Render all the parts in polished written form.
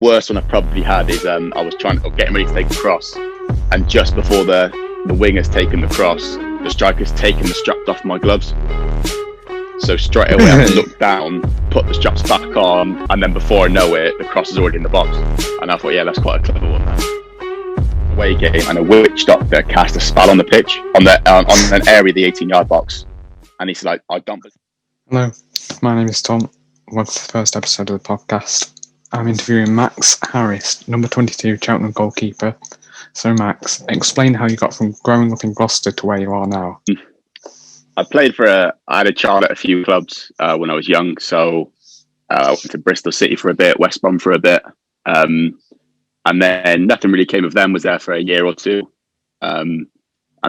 Worst one I probably had is I was getting ready to take a cross, and just before the winger's taken the cross, the striker's taken the straps off my gloves. So straight away I looked down, put the straps back on, and then before I know it, the cross is already in the box. And I thought, yeah, that's quite a clever one. Away game, and a witch doctor cast a spell on the pitch, on an area of the 18-yard box, and he's like, I don't. Hello, my name is Tom. Welcome to the first episode of the podcast. I'm interviewing Max Harris, number 22, Cheltenham goalkeeper. So Max, explain how you got from growing up in Gloucester to where you are now. I had a child at a few clubs when I was young. So I went to Bristol City for a bit, West Brom for a bit. And then nothing really came of them, was there for a year or two. And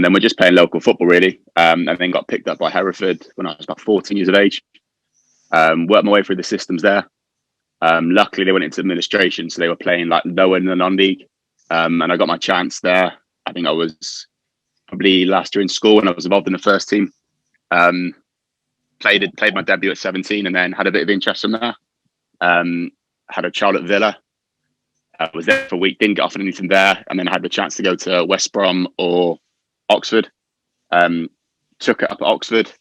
then we're just playing local football really. And then got picked up by Hereford when I was about 14 years of age. Worked my way through the systems there. Luckily they went into administration, so they were playing like lower in the non-league. And I got my chance there. I think I was probably last year in school when I was involved in the first team. Played my debut at 17 and then had a bit of interest from there. Had a child at Villa. Was there for a week, didn't get offered anything there, and then had the chance to go to West Brom or Oxford. Took it up at Oxford.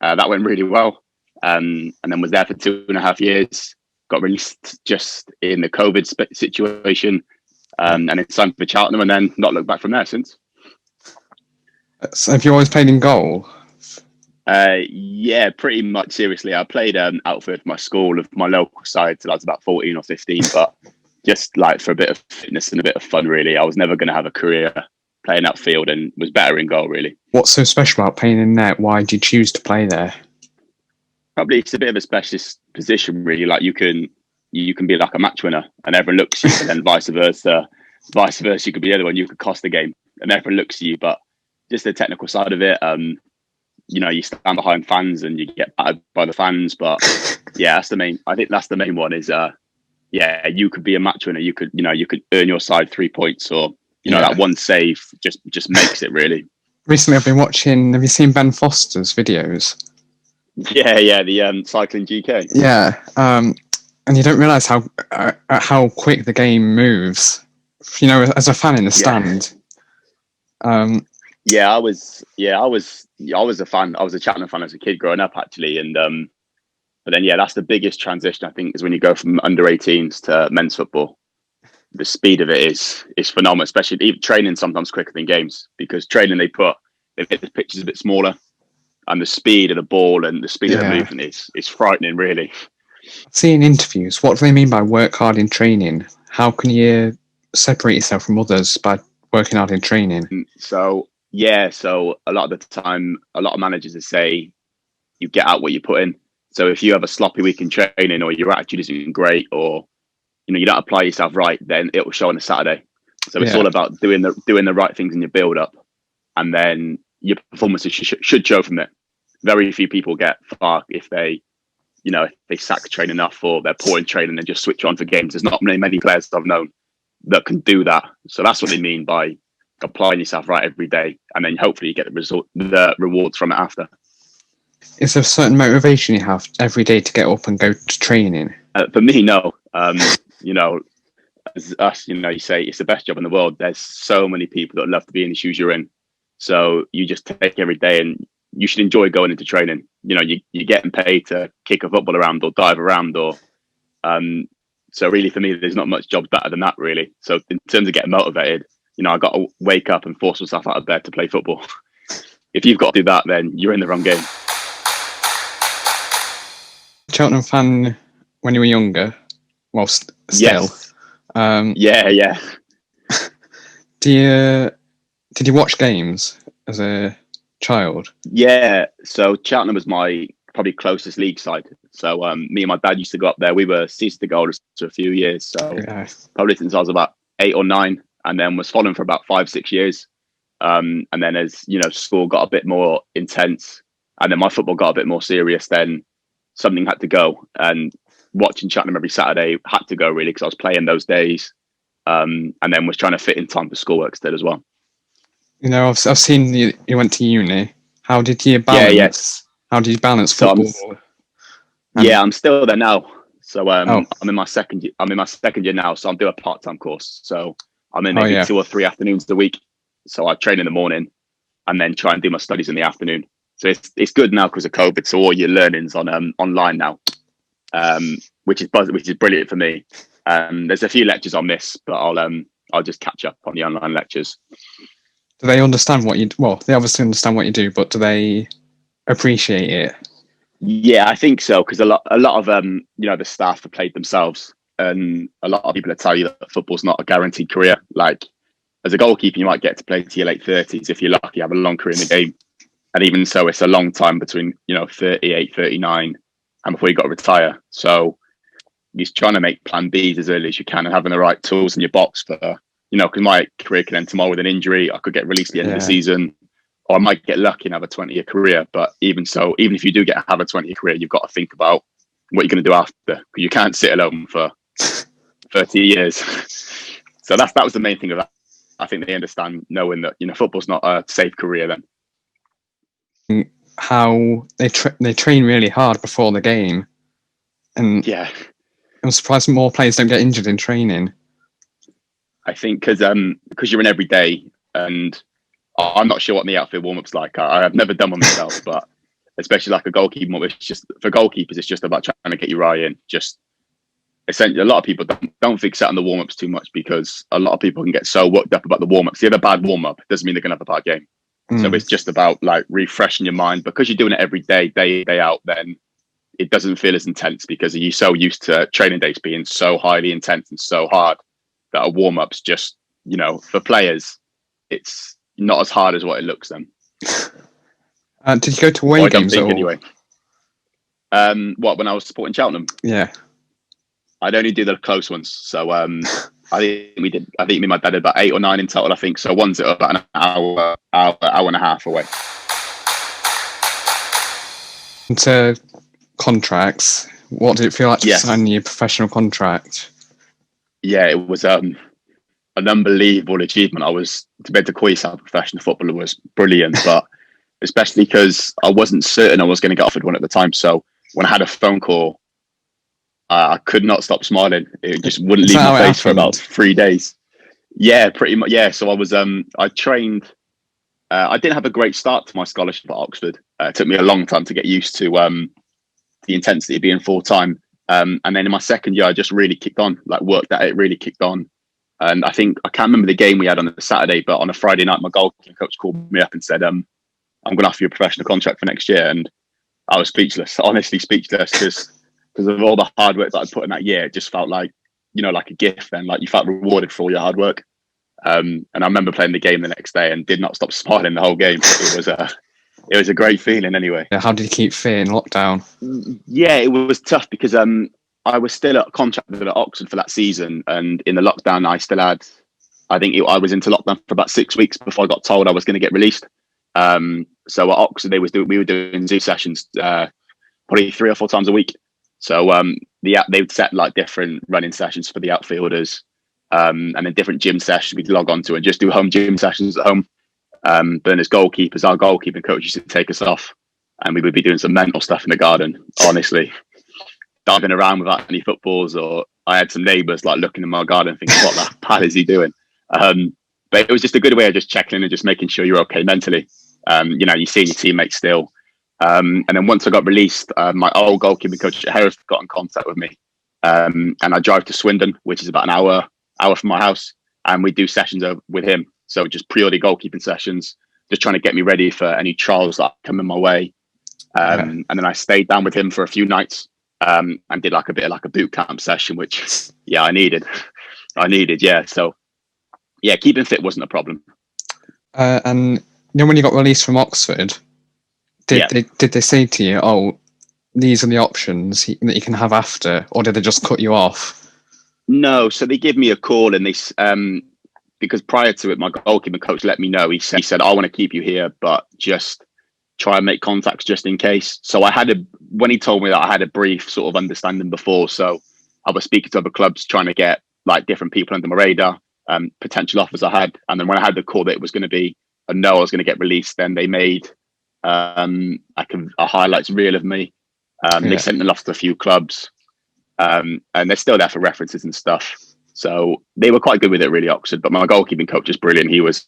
That went really well. And then was there for 2.5 years. Got released just in the COVID situation, and then signed for Cheltenham, and then not looked back from there since. So have you always played in goal? Yeah, pretty much. Seriously, I played outfield for my school, of my local side, till I was about 14 or 15. But just like for a bit of fitness and a bit of fun, really. I was never going to have a career playing outfield, and was better in goal, really. What's so special about playing in net? Why did you choose to play there? Probably it's a bit of a specialist position, really. Like you can be like a match winner, and everyone looks at you, and then vice versa. You could be the other one. You could cost the game, and everyone looks at you. But just the technical side of it, you stand behind fans, and you get battered by the fans. But yeah, that's the main. I think that's the main one. Is you could be a match winner. You could earn your side 3 points, or that one save just makes it really. Recently, I've been watching. Have you seen Ben Foster's videos? Yeah, the cycling GK. Yeah, and you don't realise how quick the game moves. As a fan in the stand. I was a fan. I was a Cheltenham fan as a kid growing up, actually, and but then that's the biggest transition, I think, is when you go from under 18s to men's football. The speed of it is phenomenal, especially even training sometimes quicker than games, because training they make the pitches a bit smaller. And the speed of the ball and the speed of the movement is frightening, really. Seeing interviews, what do they mean by work hard in training? How can you separate yourself from others by working hard in training? So a lot of the time, a lot of managers will say you get out what you put in. So if you have a sloppy week in training, or your attitude isn't great, or you don't apply yourself right, then it will show on a Saturday. So it's all about doing the right things in your build up, and then your performances should show from there. Very few people get far if they sack train enough, or they're poor in training and just switch on for games. There's not many players I've known that can do that. So that's what they mean by applying yourself right every day, and then hopefully you get the rewards from it after. Is there a certain motivation you have every day to get up and go to training? For me, no. As us, you say it's the best job in the world. There's so many people that love to be in the shoes you're in. So you just take every day, and you should enjoy going into training. You're getting paid to kick a football around or dive around, or so really for me, there's not much jobs better than that, really. So in terms of getting motivated, I got to wake up and force myself out of bed to play football. If you've got to do that, then you're in the wrong game. Cheltenham fan when you were younger? Well, still. Yes. Yeah. Did you watch games as a child? Yeah, so Cheltenham was my probably closest league side. So me and my dad used to go up there. We were season goals for a few years. So probably since I was about 8 or 9, and then was following for about 5-6 years. And then as school got a bit more intense, and then my football got a bit more serious, then something had to go. And watching Cheltenham every Saturday had to go, really, because I was playing those days, and then was trying to fit in time for schoolwork still as well. I've seen you went to uni. How did you balance? How did you balance football? I'm still there now. So I'm in my second year now, so I'm doing a part-time course. So I'm in maybe 2 or 3 afternoons a week. So I train in the morning and then try and do my studies in the afternoon. So it's good now because of COVID. So all your learning's on online now, which is brilliant for me. There's a few lectures I'll miss, but I'll just catch up on the online lectures. Do they understand what you? Well, they obviously understand what you do, but do they appreciate it? Yeah, I think so, because a lot of the staff have played themselves, and a lot of people will tell you that football's not a guaranteed career. Like as a goalkeeper, you might get to play to your late 30s if you're lucky, have a long career in the game, and even so, it's a long time between 38, 39, and before you got to retire. So you're trying to make plan Bs as early as you can and having the right tools in your box for because my career can end tomorrow with an injury. I could get released at the end of the season. Or I might get lucky and have a 20-year career. But even so, even if you do have a 20-year career, you've got to think about what you're going to do after. Because you can't sit alone for 30 years. So that was the main thing of that. I think they understand, knowing that football's not a safe career then. How they train really hard before the game. And yeah, I'm surprised more players don't get injured in training. I think because you're in every day, and I'm not sure what the outfield warm-up's like. I have never done one myself, but especially like a goalkeeper warm-up, it's just for goalkeepers, it's just about trying to get you right in. Just essentially, a lot of people don't fixate on the warm-ups too much, because a lot of people can get so worked up about the warm-ups. If you have a bad warm-up, it doesn't mean they're going to have a bad game. So it's just about like refreshing your mind, because you're doing it every day, day out. Then it doesn't feel as intense, because you're so used to training days being so highly intense and so hard that a warm-up's just, for players, it's not as hard as what it looks then. Did you go to away games at all? Anyway. What, when I was supporting Cheltenham? Yeah. I'd only do the close ones. So I think me and my dad did about 8 or 9 in total, I think. So one's at about an hour and a half away. Into contracts, what did it feel like to sign your professional contract? Yeah, it was an unbelievable achievement. To be able to call yourself a professional footballer was brilliant, but especially because I wasn't certain I was going to get offered one at the time. So when I had a phone call, I could not stop smiling. It just wouldn't leave my face for about 3 days. Yeah, pretty much. Yeah. So I trained. I didn't have a great start to my scholarship at Oxford. It took me a long time to get used to the intensity of being full time. And then in my second year, I just really kicked on, like worked at it, really kicked on. And I can't remember the game we had on a Saturday, but on a Friday night, my goalkeeper coach called me up and said, I'm going to offer you a professional contract for next year. And I was speechless, honestly speechless, because of all the hard work that I put in that year. It just felt like, like a gift then, like you felt rewarded for all your hard work. And I remember playing the game the next day and did not stop smiling the whole game. It was a great feeling anyway. Yeah, how did you keep fit in lockdown? Yeah, it was tough because I was still contracted at Oxford for that season, and in the lockdown I still had, I was into lockdown for about 6 weeks before I got told I was going to get released. So at Oxford we were doing Zoom sessions probably 3 or 4 times a week. So they would set like different running sessions for the outfielders, and then different gym sessions we'd log on to and just do home gym sessions at home. But as goalkeepers, our goalkeeping coach used to take us off, and we would be doing some mental stuff in the garden, honestly. Diving around without any footballs, or I had some neighbours like looking in my garden thinking, what the hell is he doing? But it was just a good way of just checking in and just making sure you're okay mentally. You see your teammates still. And then once I got released, my old goalkeeping coach at Harris got in contact with me. And I drive to Swindon, which is about an hour from my house, and we do sessions with him. So just purely goalkeeping sessions, just trying to get me ready for any trials that come in my way. And then I stayed down with him for a few nights, and did like a bit of like a boot camp session, which I needed. Yeah. So yeah, keeping fit wasn't a problem. And when you got released from Oxford, did they say to you, "Oh, these are the options that you can have after," or did they just cut you off? No, so they give me a call, and they because prior to it, my goalkeeping coach let me know. He said, "I want to keep you here, but just try and make contacts just in case." So when he told me that, I had a brief sort of understanding before. So I was speaking to other clubs, trying to get like different people under my radar, potential offers I had. And then when I had the call that it was going to be a no, I was going to get released, then they made a highlights reel of me. They sent them off to a few clubs. and they're still there for references and stuff. So they were quite good with it, really, Oxford. But my goalkeeping coach is brilliant. He was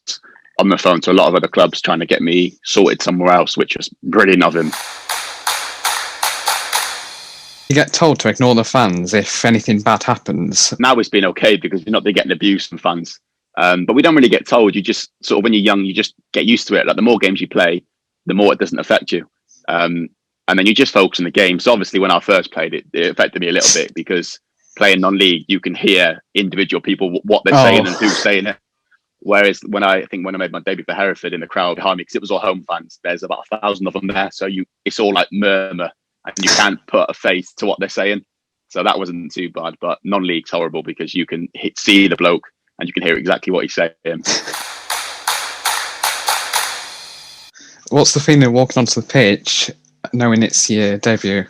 on the phone to a lot of other clubs trying to get me sorted somewhere else, which was brilliant of him. You get told to ignore the fans if anything bad happens. Now it's been okay because you're not getting abuse from fans. But we don't really get told. You just sort of, when you're young, you just get used to it. Like the more games you play, the more it doesn't affect you. And then you just focus on the game. So obviously when I first played it, it affected me a little bit because playing non-league, you can hear individual people, what they're saying and who's saying it. Whereas when I made my debut for Hereford, in the crowd behind me, because it was all home fans, there's about 1,000 of them there. So it's all like murmur and you can't put a face to what they're saying. So that wasn't too bad, but non-league's horrible because you can see the bloke and you can hear exactly what he's saying. What's the feeling of walking onto the pitch knowing it's your debut?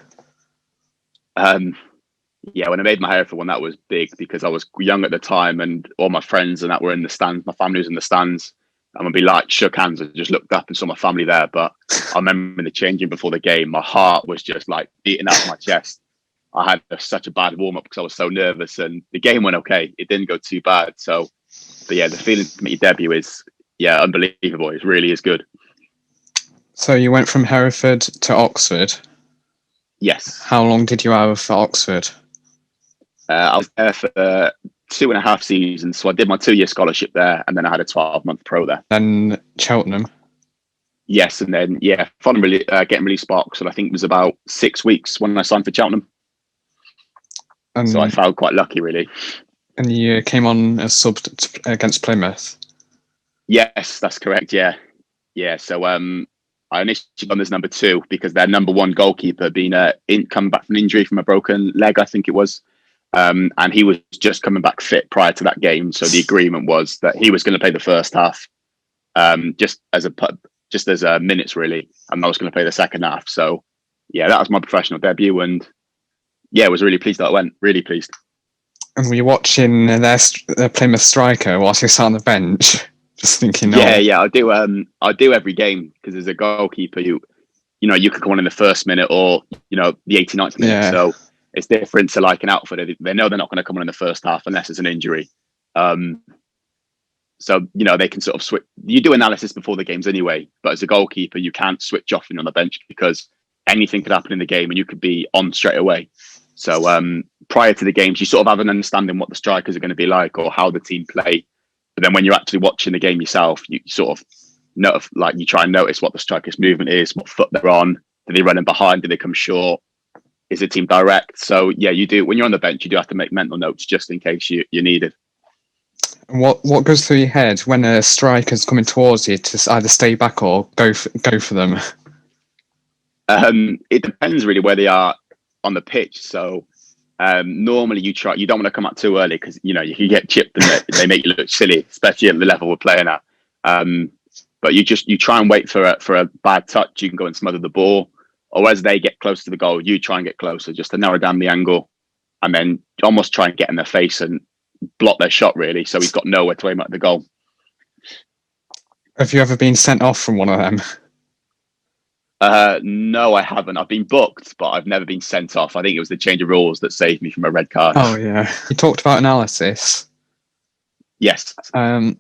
Yeah, when I made my Hereford one, that was big because I was young at the time and all my friends and that were in the stands. My family was in the stands. And when we shook hands, I just looked up and saw my family there. But I remember in the changing before the game, my heart was just like beating out of my chest. I had such a bad warm-up because I was so nervous, and the game went okay. It didn't go too bad. So, but yeah, the feeling to make your debut is, unbelievable. It really is good. So you went from Hereford to Oxford? Yes. How long did you have for Oxford? I was there for 2.5 seasons. So I did my 2-year scholarship there, and then I had a 12-month pro there. Then Cheltenham? Yes, and then, following getting released by Oxford, I think it was about 6 weeks when I signed for Cheltenham. So I felt quite lucky, really. And you came on as sub against Plymouth? Yes, that's correct, yeah. So I initially gone as number 2 because their number 1 goalkeeper being come back from injury from a broken leg, I think it was. And he was just coming back fit prior to that game. So the agreement was that he was going to play the first half, just as minutes, really. And I was going to play the second half. So, that was my professional debut. And I was really pleased that it went. Really pleased. And were you watching their Plymouth striker whilst you sat on the bench, just thinking? Yeah. I do every game because there's a goalkeeper you could come on in the first minute or the 89th minute. Yeah. So it's different to like an outfielder. They know they're not going to come on in the first half unless it's an injury. So they can sort of switch. You do analysis before the games anyway, but as a goalkeeper, you can't switch off on the bench because anything could happen in the game and you could be on straight away. So prior to the games, you sort of have an understanding what the strikers are going to be like or how the team play. But then when you're actually watching the game yourself, you sort of you try and notice what the striker's movement is, what foot they're on. Do they run in behind? Do they come short? Is the team direct? So you do. When you're on the bench, you do have to make mental notes just in case you need it. What goes through your head when a striker's coming towards you to either stay back or go for them? It depends really where they are on the pitch. So normally you don't want to come up too early because you can get chipped and they make you look silly, especially at the level we're playing at. But you try and wait for a bad touch. You can go and smother the ball, or as they get close to the goal, you try and get closer just to narrow down the angle, and then almost try and get in their face and block their shot really. So he's got nowhere to aim at the goal. Have you ever been sent off from one of them? No, I haven't. I've been booked, but I've never been sent off. I think it was the change of rules that saved me from a red card. Oh yeah. You talked about analysis. Yes. Do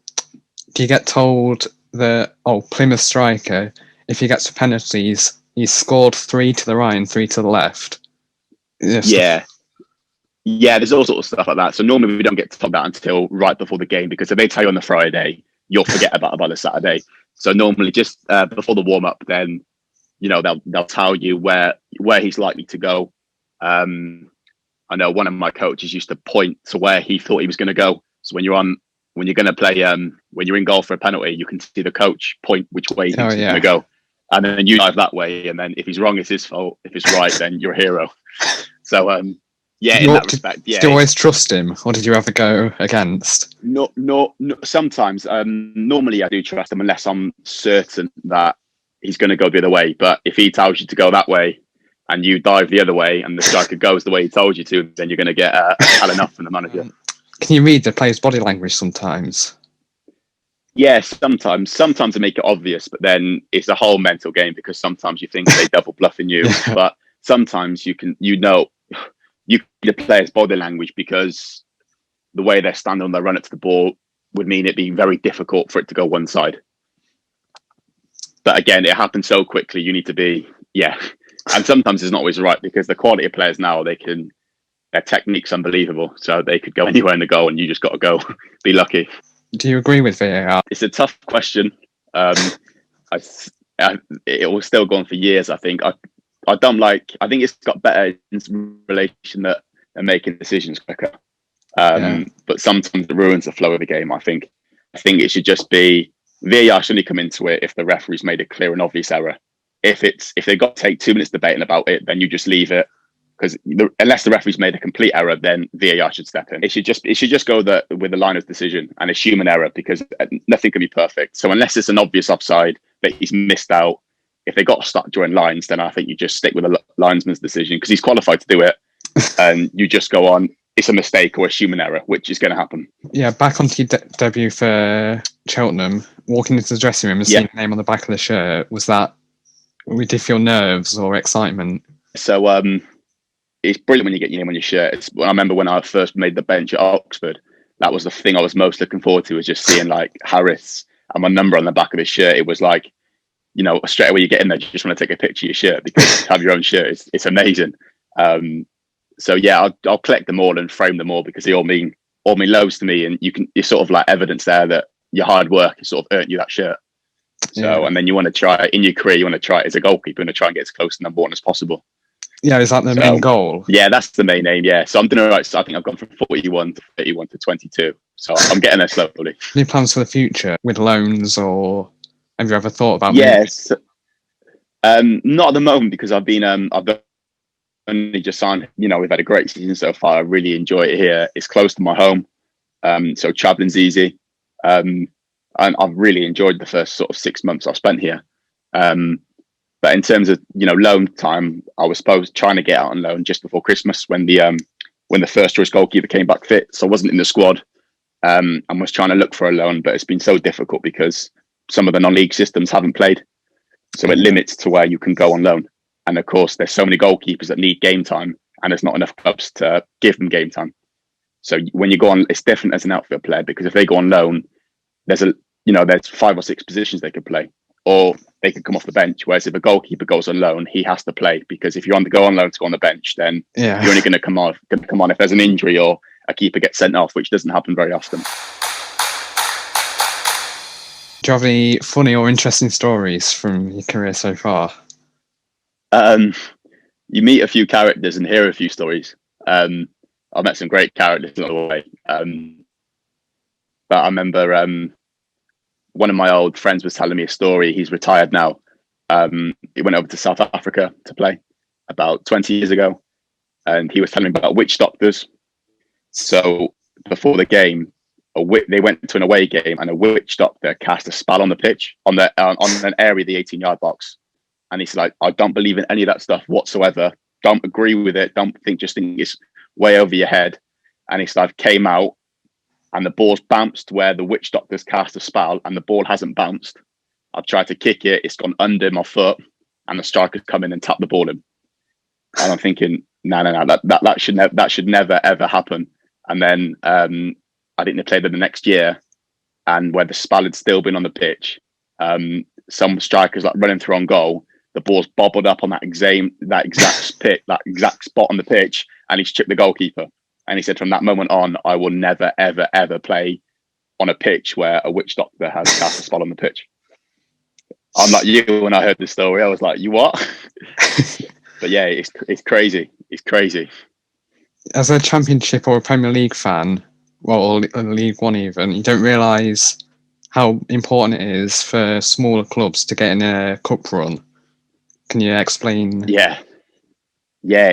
you get told that Plymouth striker, if he gets penalties, he's scored 3 to the right and 3 to the left? Yeah. Yeah, there's all sorts of stuff like that. So normally we don't get told that until right before the game because if they tell you on the Friday, you'll forget about it by the Saturday. So normally just before the warm up, then they'll tell you where he's likely to go. I know one of my coaches used to point to where he thought he was going to go. So when you're going to play, when you're in goal for a penalty, you can see the coach point which way he's going to go, and then you dive that way. And then if he's wrong, it's his fault. If it's right, then you're a hero. So in that respect, Did you always trust him, or did you ever go against? No. Sometimes, normally I do trust him unless I'm certain that he's going to go the other way. But if he tells you to go that way and you dive the other way and the striker goes the way he told you to, then you're going to get had enough from the manager. Can you read the player's body language sometimes? Yeah, sometimes they make it obvious, but then it's a whole mental game because sometimes you think they double bluffing you, but sometimes you you the players' body language, because the way they're standing on their run up to the ball would mean it being very difficult for it to go one side. But again, it happens so quickly. You need to be, and sometimes it's not always right, because the quality of players now, their technique's unbelievable. So they could go anywhere in the goal and you just got to go. Be lucky. Do you agree with VAR? It's a tough question. It was still going for years, I think. I think it's got better in relation that they're making decisions quicker. But sometimes it ruins the flow of the game, I think. I think it should just be, VAR should only come into it if the referee's made a clear and obvious error. If they've got to take 2 minutes debating about it, then you just leave it. Because unless the referee's made a complete error, then VAR should step in. It should just go with the line of decision and a human error, because nothing can be perfect. So unless it's an obvious offside that he's missed out, if they got to start drawing lines, then I think you just stick with the linesman's decision, because he's qualified to do it, and you just go on. It's a mistake or a human error, which is going to happen. Yeah, back onto your debut for Cheltenham, walking into the dressing room and seeing the name on the back of the shirt, did you feel nerves or excitement? So it's brilliant when you get your name on your shirt. I remember when I first made the bench at Oxford, that was the thing I was most looking forward to, was just seeing like Harris and my number on the back of his shirt. It was like, straight away you get in there, you just want to take a picture of your shirt, because to have your own shirt, it's amazing. So yeah, I'll collect them all and frame them all, because they all mean loads to me, and you're sort of like evidence there that your hard work has sort of earned you that shirt. So, and then you want to try in your career, you want to try it as a goalkeeper, and to try and get as close to number one as possible. Yeah, is that the main goal? Yeah, that's the main aim. Yeah, so I'm doing all right. So I think I've gone from 41 to 31 to 22. So I'm getting there slowly. Any plans for the future with loans, or have you ever thought about? Yes, not at the moment, because I've only just signed. We've had a great season so far. I really enjoy it here. It's close to my home, so travelling's easy, and I've really enjoyed the first sort of 6 months I've spent here. But in terms of loan time, I was trying to get out on loan just before Christmas, when the first choice goalkeeper came back fit, so I wasn't in the squad, and was trying to look for a loan, but it's been so difficult because some of the non-league systems haven't played, so it limits to where you can go on loan. And of course, there's so many goalkeepers that need game time, and there's not enough clubs to give them game time. So when you go on, it's different as an outfield player, because if they go on loan, there's 5 or 6 positions they could play, or they could come off the bench. Whereas if a goalkeeper goes on loan, he has to play, because if you want to go on loan to go on the bench, then you're only going to come on if there's an injury or a keeper gets sent off, which doesn't happen very often. Do you have any funny or interesting stories from your career so far? You meet a few characters and hear a few stories. I've met some great characters along the way. But I remember one of my old friends was telling me a story. He's retired now. He went over to South Africa to play about 20 years ago, and he was telling me about witch doctors. So before the game, they went to an away game, and a witch doctor cast a spell on the pitch, on an area of the 18-yard box. And he's like, I don't believe in any of that stuff whatsoever. Don't agree with it. Just think it's way over your head. And he said, came out, and the ball's bounced where the witch doctors cast a spell, and the ball hasn't bounced. I've tried to kick it. It's gone under my foot, and the striker's come in and tapped the ball in. And I'm thinking, no, that should never, ever happen. And then I think they played them the next year, and where the spell had still been on the pitch, some strikers like running through on goal, the ball's bobbled up on that exact spot on the pitch, and he's chipped the goalkeeper. And he said, from that moment on, I will never, ever, ever play on a pitch where a witch doctor has cast a spell on the pitch. I'm like you when I heard the story. I was like, you what? But yeah, it's crazy. It's crazy. As a Championship or a Premier League fan, or League One even, you don't realise how important it is for smaller clubs to get in a cup run. Can you explain? Yeah,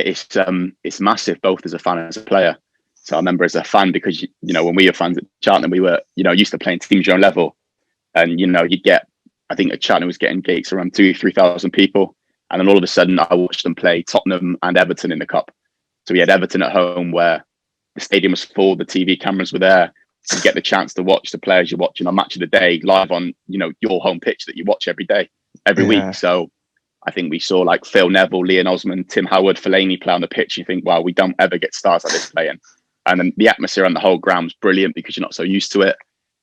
it's massive, both as a fan and as a player. So I remember as a fan, because when we were fans at Cheltenham, we were used to playing teams your own level, and you'd get, I think at Cheltenham was getting gates around 2,000-3,000 people, and then all of a sudden I watched them play Tottenham and Everton in the cup. So we had Everton at home, where the stadium was full, the TV cameras were there. You get the chance to watch the players you're watching on Match of the Day live on your home pitch that you watch every day, every week. So I think we saw like Phil Neville, Leon Osmond, Tim Howard, Fellaini play on the pitch. You think, wow, we don't ever get stars like this playing. And then the atmosphere on the whole ground was brilliant because you're not so used to it.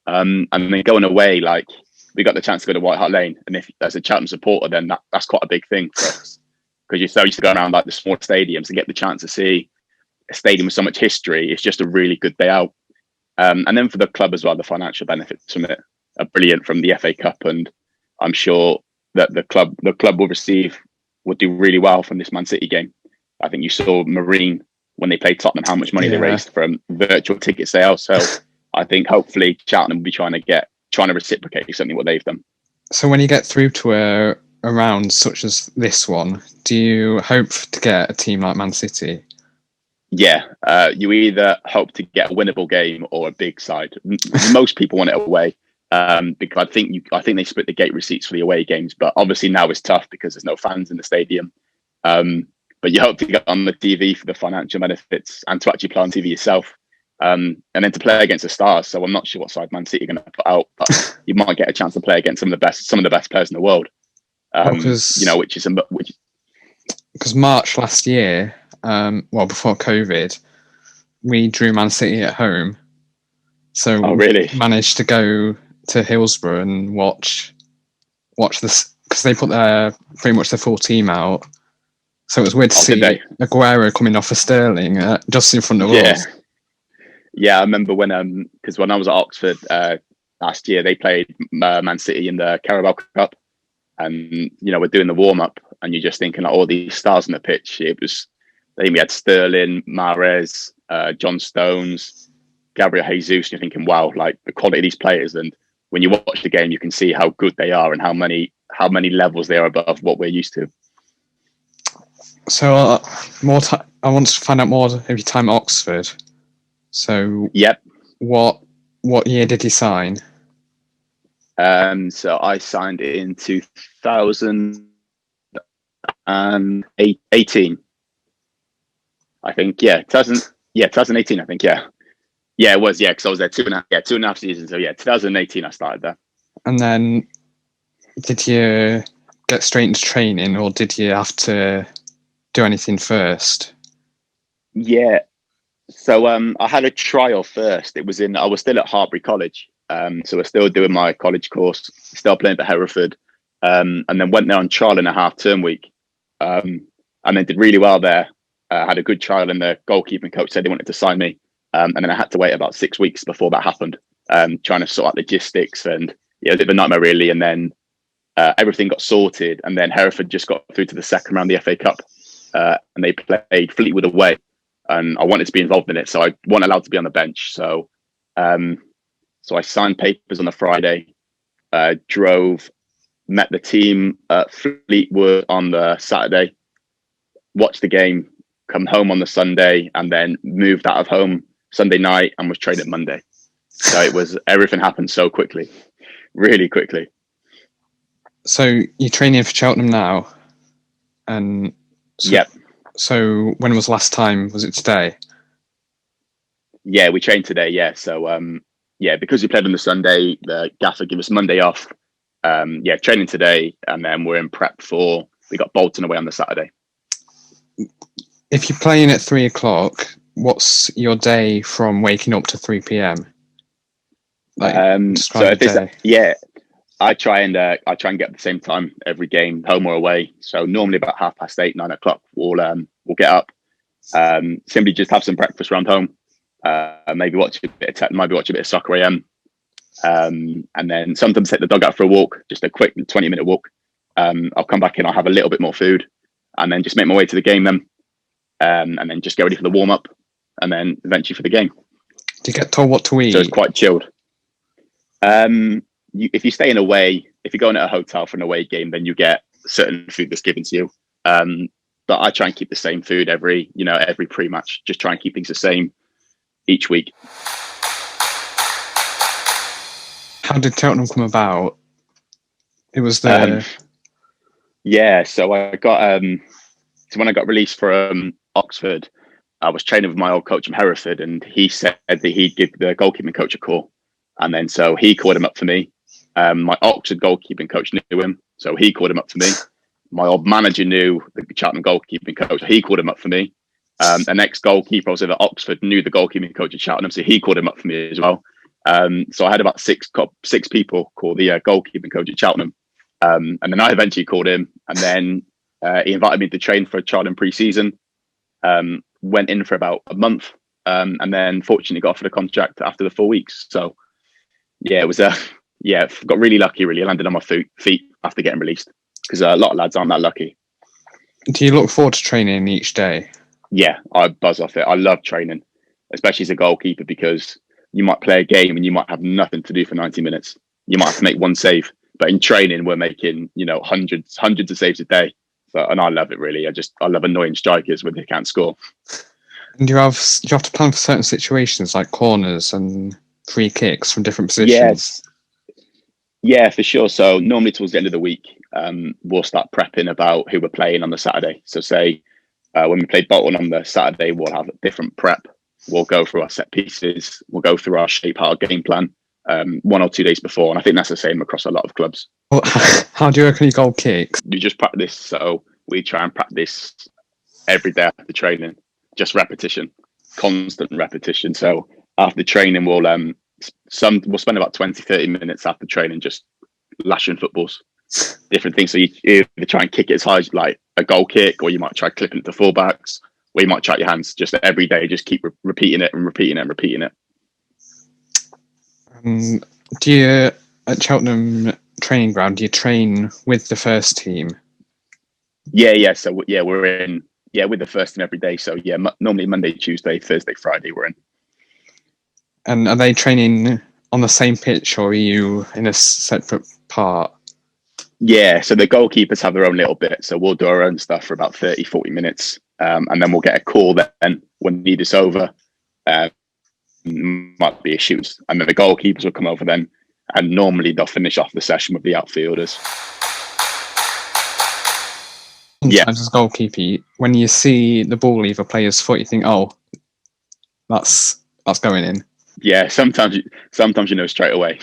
And then going away, like we got the chance to go to White Hart Lane. And if as a Cheltenham supporter, then that's quite a big thing for us because you're so used to going around like the small stadiums and get the chance to see a stadium with so much history. It's just a really good day out. And then for the club as well, the financial benefits from it are brilliant from the FA Cup. And I'm sure that the club will do really well from this Man City game. I think you saw Marine when they played Tottenham, how much money they raised from virtual ticket sales. So I think hopefully Cheltenham will be trying to reciprocate something what they've done. So when you get through to a round such as this one, do you hope to get a team like Man City? Yeah, you either hope to get a winnable game or a big side. Most people want it away because I think they split the gate receipts for the away games. But obviously now it's tough because there's no fans in the stadium. But you hope to get on the TV for the financial benefits and to actually play on TV yourself. And then to play against the stars. So I'm not sure what side Man City are going to put out, but you might get a chance to play against some of the best players in the world. Because March last year, before COVID, we drew Man City at home. So really? Managed to go to Hillsborough and watch this because they put pretty much the full team out. So it was weird to see Aguero coming off for Sterling just in front of us. Yeah, I remember because when I was at Oxford last year, they played Man City in the Carabao Cup, and we're doing the warm up, and you're just thinking like all these stars on the pitch. I think we had Sterling, Mahrez, John Stones, Gabriel Jesus. You're thinking, wow, like the quality of these players. And when you watch the game, you can see how good they are and how many levels they are above what we're used to. So I want to find out more of your time at Oxford. So yep. What year did you sign? So I signed in 2018. I think 2018. I think it was because I was there 2.5 seasons. So 2018 I started there. And then did you get straight into training, or did you have to do anything first? Yeah. So I had a trial first. I was still at Hartbury College. So we're still doing my college course, still playing for Hereford, and then went there on trial in a half-term week, and then did really well there. Had a good trial, and the goalkeeping coach said he wanted to sign me, and then I had to wait about 6 weeks before that happened, trying to sort out logistics, and it was a bit of a nightmare really. And then everything got sorted, and then Hereford just got through to the second round of the FA Cup, and they played Fleetwood away, and I wanted to be involved in it, so I wasn't allowed to be on the bench. So I signed papers on the Friday, drove, met the team at Fleetwood on the Saturday, watched the game, come home on the Sunday, and then moved out of home Sunday night and was training Monday. So everything happened so quickly, really quickly. So you're training for Cheltenham now, and yep. So when was the last time? Was it today? Yeah, we trained today. Yeah, so because we played on the Sunday, the gaffer gave us Monday off. Training today, and then we're in prep we got Bolton away on the Saturday. If you're playing at 3:00, what's your day from waking up to 3 p.m? I try and get at the same time every game, home or away. So normally about 8:30, 9 o'clock, we'll get up, simply just have some breakfast around home, maybe watch a bit of soccer AM, and then sometimes take the dog out for a walk, just a quick 20-minute walk. I'll come back in, I'll have a little bit more food, and then just make my way to the game then, and then just get ready for the warm up, and then eventually for the game. Do you get told what to eat? So it's quite chilled. If you're staying away, if you're going to a hotel for an away game, then you get certain food that's given to you. But I try and keep the same food every pre-match. Just try and keep things the same each week. How did Cheltenham come about? It was so I got so when I got released from Oxford, I was training with my old coach from Hereford, and he said that he'd give the goalkeeping coach a call, and then so he called him up for me. My Oxford goalkeeping coach knew him, so he called him up to me, my old manager knew the Cheltenham goalkeeping coach. He called him up for me. An ex-goalkeeper I was at Oxford knew the goalkeeping coach at Cheltenham, so he called him up for me as well. So I had about six people call the goalkeeping coach at Cheltenham. And then I eventually called him, and then he invited me to train for a Cheltenham pre-season. Went in for about a month, and then fortunately got offered a contract after the 4 weeks. So yeah, it was got really lucky. Really, I landed on my feet after getting released, because a lot of lads aren't that lucky. Do you look forward to training each day? Yeah, I buzz off it. I love training, especially as a goalkeeper, because you might play a game and you might have nothing to do for 90 minutes. You might have to make one save, but in training we're making hundreds of saves a day. And I love it, really. I love annoying strikers when they can't score. And do you have to plan for certain situations like corners and free kicks from different positions? Yes. Yeah, for sure. So normally towards the end of the week, we'll start prepping about who we're playing on the Saturday. So say when we play Bolton on the Saturday, we'll have a different prep. We'll go through our set pieces. We'll go through our shape our game plan 1 or 2 days before. And I think that's the same across a lot of clubs. Well, how do you reckon you goal kicks? You just practice. So we try and practice every day after training, just repetition, constant repetition. So after training, we'll spend about 20-30 minutes after training just lashing footballs, different things. So you either try and kick it as high as like a goal kick, or you might try clipping it to fullbacks, or you might try your hands. Just every day, just keep repeating it and repeating it and repeating it. Do you, at Cheltenham training ground, do you train with the first team? Yeah. So we're in with the first team every day. So yeah, normally Monday, Tuesday, Thursday, Friday we're in. And are they training on the same pitch, or are you in a separate part? Yeah, so the goalkeepers have their own little bit. So we'll do our own stuff for about 30-40 minutes. And then we'll get a call then when need is over. Might be a shoot. And then the goalkeepers will come over then. And normally they'll finish off the session with the outfielders. Sometimes as goalkeeper, when you see the ball leave a player's foot, you think, oh, that's going in. Yeah, sometimes you know straight away.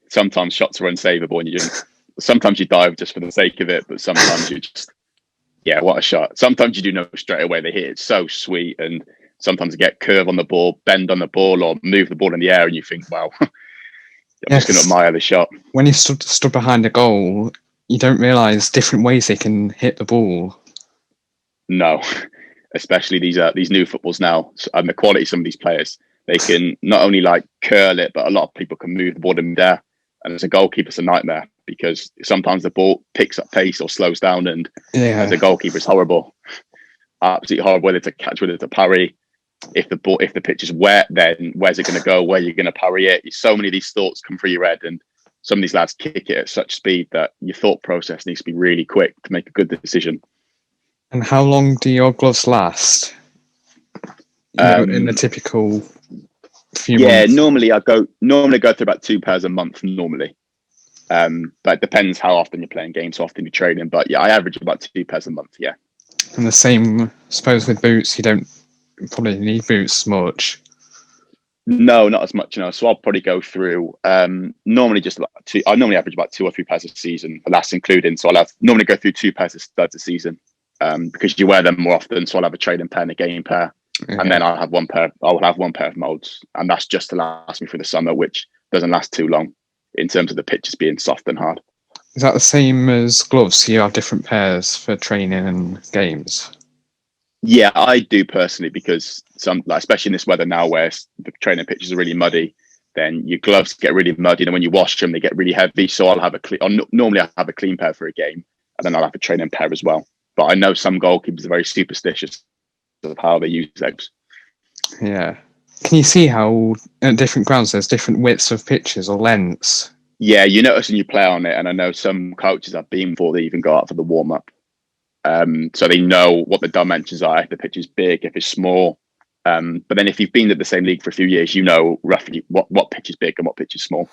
Sometimes shots are unsavable, and sometimes you dive just for the sake of it, but sometimes you just, what a shot. Sometimes you do know straight away they hit it so sweet, and sometimes you get curve on the ball, bend on the ball, or move the ball in the air, and you think, wow, I'm just going to admire the shot. When you stood behind a goal, you don't realise different ways they can hit the ball. No, especially these new footballs now, and the quality of some of these players. They can not only like curl it, but a lot of people can move the ball in there. And as a goalkeeper, it's a nightmare, because sometimes the ball picks up pace or slows down, and as a goalkeeper, it's horrible. Absolutely horrible. Whether to catch, whether to parry. If the pitch is wet, then where's it going to go? Where are you going to parry it? So many of these thoughts come through your head, and some of these lads kick it at such speed that your thought process needs to be really quick to make a good decision. And how long do your gloves last? In the typical few months? Normally I go through about 2 pairs a month normally. But it depends how often you're playing games, how often you're training. But I average about 2 pairs a month, yeah. And the same, I suppose, with boots, you don't probably need boots much. No, not as much, So I'll probably go through normally just about I normally average about 2 or 3 pairs a season, and that's including. So I'll normally go through 2 pairs of studs a season, because you wear them more often. So I'll have a training pair and a game pair. And then I'll have one pair of molds, and that's just to last me through the summer, which doesn't last too long in terms of the pitches being soft and hard. Is that the same as gloves? So you have different pairs for training and games? Yeah, I do personally, because especially in this weather now where the training pitches are really muddy, then your gloves get really muddy, and when you wash them, they get really heavy. So I'll have normally I have a clean pair for a game, and then I'll have a training pair as well. But I know some goalkeepers are very superstitious of how they use those. Yeah. Can you see how at different grounds there's different widths of pitches or lengths? Yeah, you notice when you play on it, and I know some coaches have been before they even go out for the warm up. So they know what the dimensions are, if the pitch is big, if it's small. But then if you've been at the same league for a few years, you know roughly what pitch is big and what pitch is small.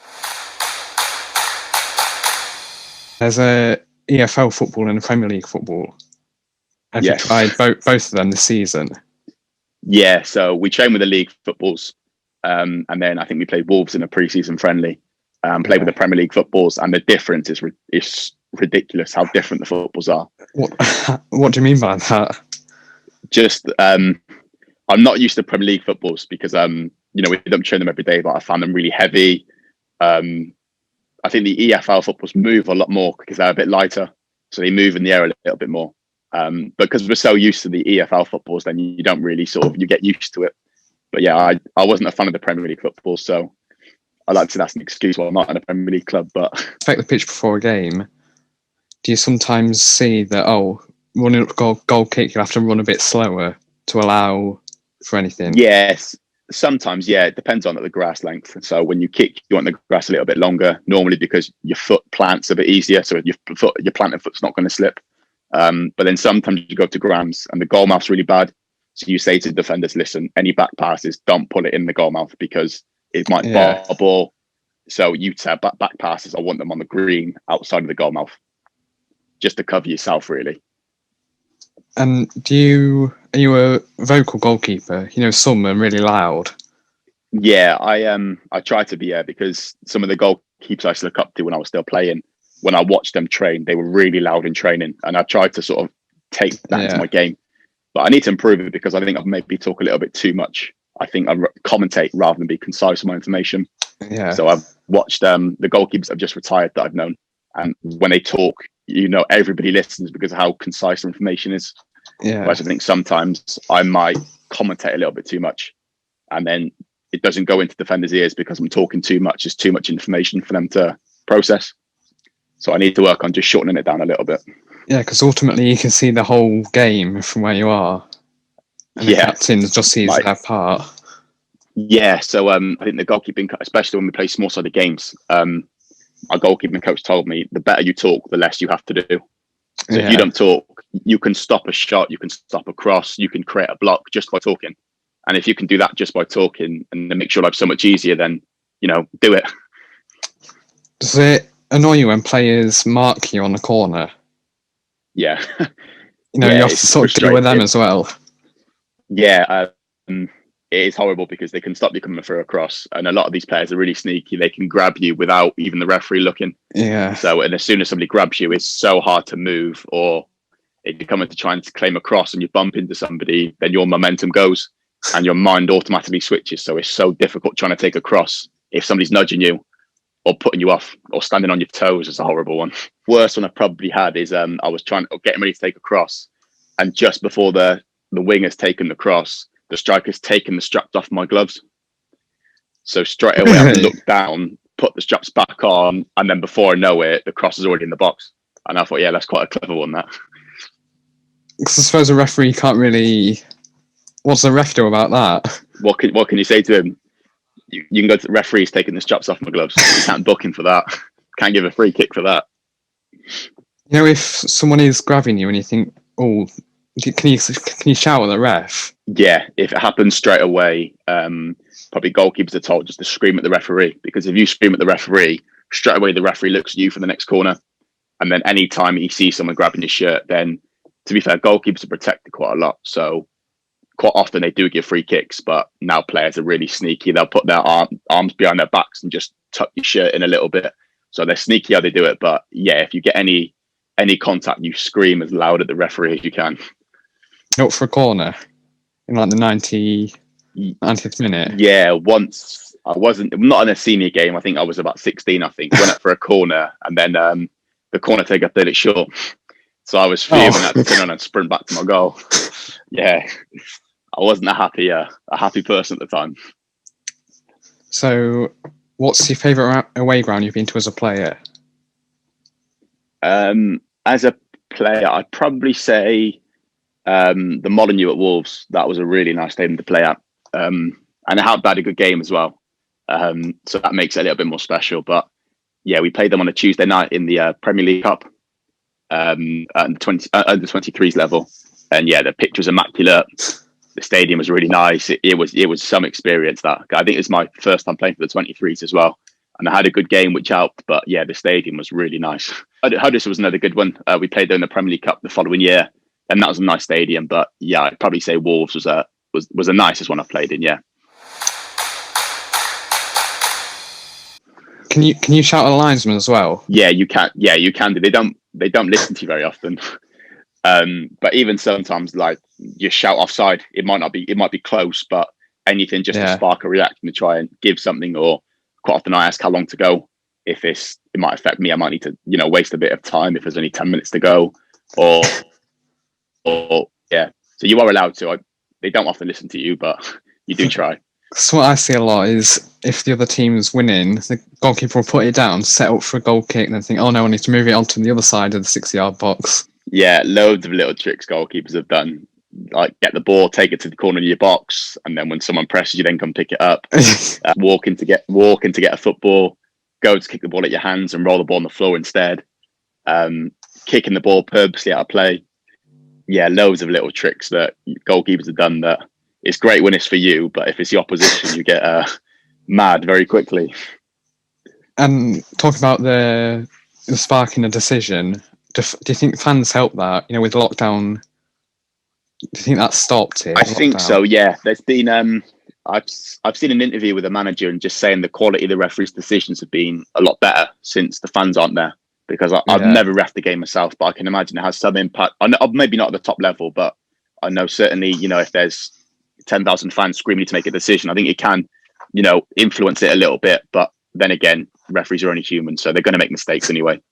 There's a EFL football and a Premier League football. Have you tried both of them this season? Yeah, so we train with the league footballs, and then I think we played Wolves in a pre-season friendly. Played with the Premier League footballs, and the difference is ridiculous how different the footballs are. What do you mean by that? Just I'm not used to Premier League footballs because we don't train them every day, but I found them really heavy. I think the EFL footballs move a lot more because they're a bit lighter, so they move in the air a little bit more. But because we're so used to the EFL footballs, then you don't really you get used to it. But yeah, I wasn't a fan of the Premier League football, so I like to say that's an excuse why I'm not in a Premier League club. But respect the pitch before a game. Do you sometimes see that running up goal kick, you have to run a bit slower to allow for anything? Yes, sometimes. Yeah, it depends on the grass length. So when you kick, you want the grass a little bit longer, normally because your foot plants a bit easier, so your planted foot's not going to slip. But then sometimes you go to grounds and the goal mouth's really bad. So you say to defenders, listen, any back passes, don't put it in the goal mouth because it might bar a ball. So you say back passes, I want them on the green outside of the goal mouth, just to cover yourself, really. And are you a vocal goalkeeper? Some are really loud. Yeah, I try to be, because some of the goalkeepers I used to look up to when I was still playing, when I watched them train, they were really loud in training, and I tried to sort of take that into my game. But I need to improve it because I think I've maybe talk a little bit too much. I think I commentate rather than be concise with my information. Yeah. So I've watched the goalkeepers that have just retired that I've known, and when they talk, everybody listens because of how concise their information is. Yeah. Whereas I think sometimes I might commentate a little bit too much, and then it doesn't go into defenders' ears because I'm talking too much. It's too much information for them to process. So I need to work on just shortening it down a little bit. Yeah, because ultimately you can see the whole game from where you are. And the captain just sees their part. Yeah, so I think the goalkeeping, especially when we play small-sided games, our goalkeeping coach told me the better you talk, the less you have to do. So if you don't talk, you can stop a shot, you can stop a cross, you can create a block just by talking. And if you can do that just by talking and then make your life so much easier, then, do it. Does it annoy you when players mark you on the corner? Yeah. You have to sort of deal with them as well. Yeah, it is horrible because they can stop you coming through a cross. And a lot of these players are really sneaky. They can grab you without even the referee looking. Yeah. So, and as soon as somebody grabs you, it's so hard to move. Or if you come in to try and claim a cross and you bump into somebody, then your momentum goes and your mind automatically switches. So it's so difficult trying to take a cross if somebody's nudging you or putting you off or standing on your toes. Is a horrible one. Worst one I probably had is I was getting ready to take a cross, and just before the winger's taken the cross, the striker's taken the straps off my gloves. So straight away I looked down, put the straps back on, and then before I know it, the cross is already in the box. And I thought, yeah, that's quite a clever one, that. Because I suppose a referee can't really... What's the ref do about that? What can you say to him? You can go to the referee's taking the straps off my gloves. You can't book him for that. Can't give a free kick for that. If someone is grabbing you and you think, oh, can you shout at the ref? Yeah, if it happens straight away, probably goalkeepers are told just to scream at the referee, because if you scream at the referee, straight away the referee looks at you for the next corner. And then any time he sees someone grabbing your shirt, then, to be fair, goalkeepers are protected quite a lot. So quite often they do give free kicks, but now players are really sneaky. They'll put their arms behind their backs and just tuck your shirt in a little bit. So they're sneaky how they do it. But yeah, if you get any contact, you scream as loud at the referee as you can. Not for a corner in like the 90th minute. Yeah, once not in a senior game. I think I was about 16. I think went up for a corner, and then the corner taker played it short. So I was fuming. I had to turn on and sprint back to my goal. Yeah, I wasn't a happy person at the time. So, what's your favourite away ground you've been to as a player? As a player, I'd probably say the Molineux at Wolves. That was a really nice stadium to play at, and I had a good game as well. So that makes it a little bit more special. But yeah, we played them on a Tuesday night in the Premier League Cup at the under 23s level, and yeah, the pitch was immaculate. The stadium was really nice. It was some experience. That I think it was my first time playing for the 23s as well, and I had a good game, which helped. But yeah, the stadium was really nice. Harris was another good one. We played there in the Premier League Cup the following year, and that was a nice stadium. But yeah, I'd probably say Wolves was the nicest one I've played in. Yeah. Can you shout at the linesman as well? Yeah, you can. Yeah, you can do. They don't they don't listen to you very often. But even sometimes, like, you shout offside, it might be close, but anything just to spark a reaction to try and give something. Or quite often I ask how long to go. If it might affect me, I might need to, waste a bit of time if there's only 10 minutes to go, or yeah. So you are allowed to. They don't often listen to you, but you do try. So what I see a lot is if the other team's winning, the goalkeeper will put it down, set up for a goal kick, and then think, oh no, I need to move it onto the other side of the 6-yard box. Yeah, loads of little tricks goalkeepers have done. Like, get the ball, take it to the corner of your box, and then when someone presses you, then come pick it up. Walk in to get a football, go to kick the ball at your hands and roll the ball on the floor instead. Kicking the ball purposely out of play. Yeah, loads of little tricks that goalkeepers have done that it's great when it's for you, but if it's the opposition, you get mad very quickly. And talk about the sparking a decision. Do you think fans help that? With lockdown, do you think that stopped it? I think so. Yeah, there's been. I've seen an interview with a manager and just saying the quality of the referees' decisions have been a lot better since the fans aren't there. Because I've never reffed the game myself, but I can imagine it has some impact. Maybe not at the top level, but I know certainly, if there's 10,000 fans screaming to make a decision, I think it can, influence it a little bit. But then again, referees are only human, so they're going to make mistakes anyway.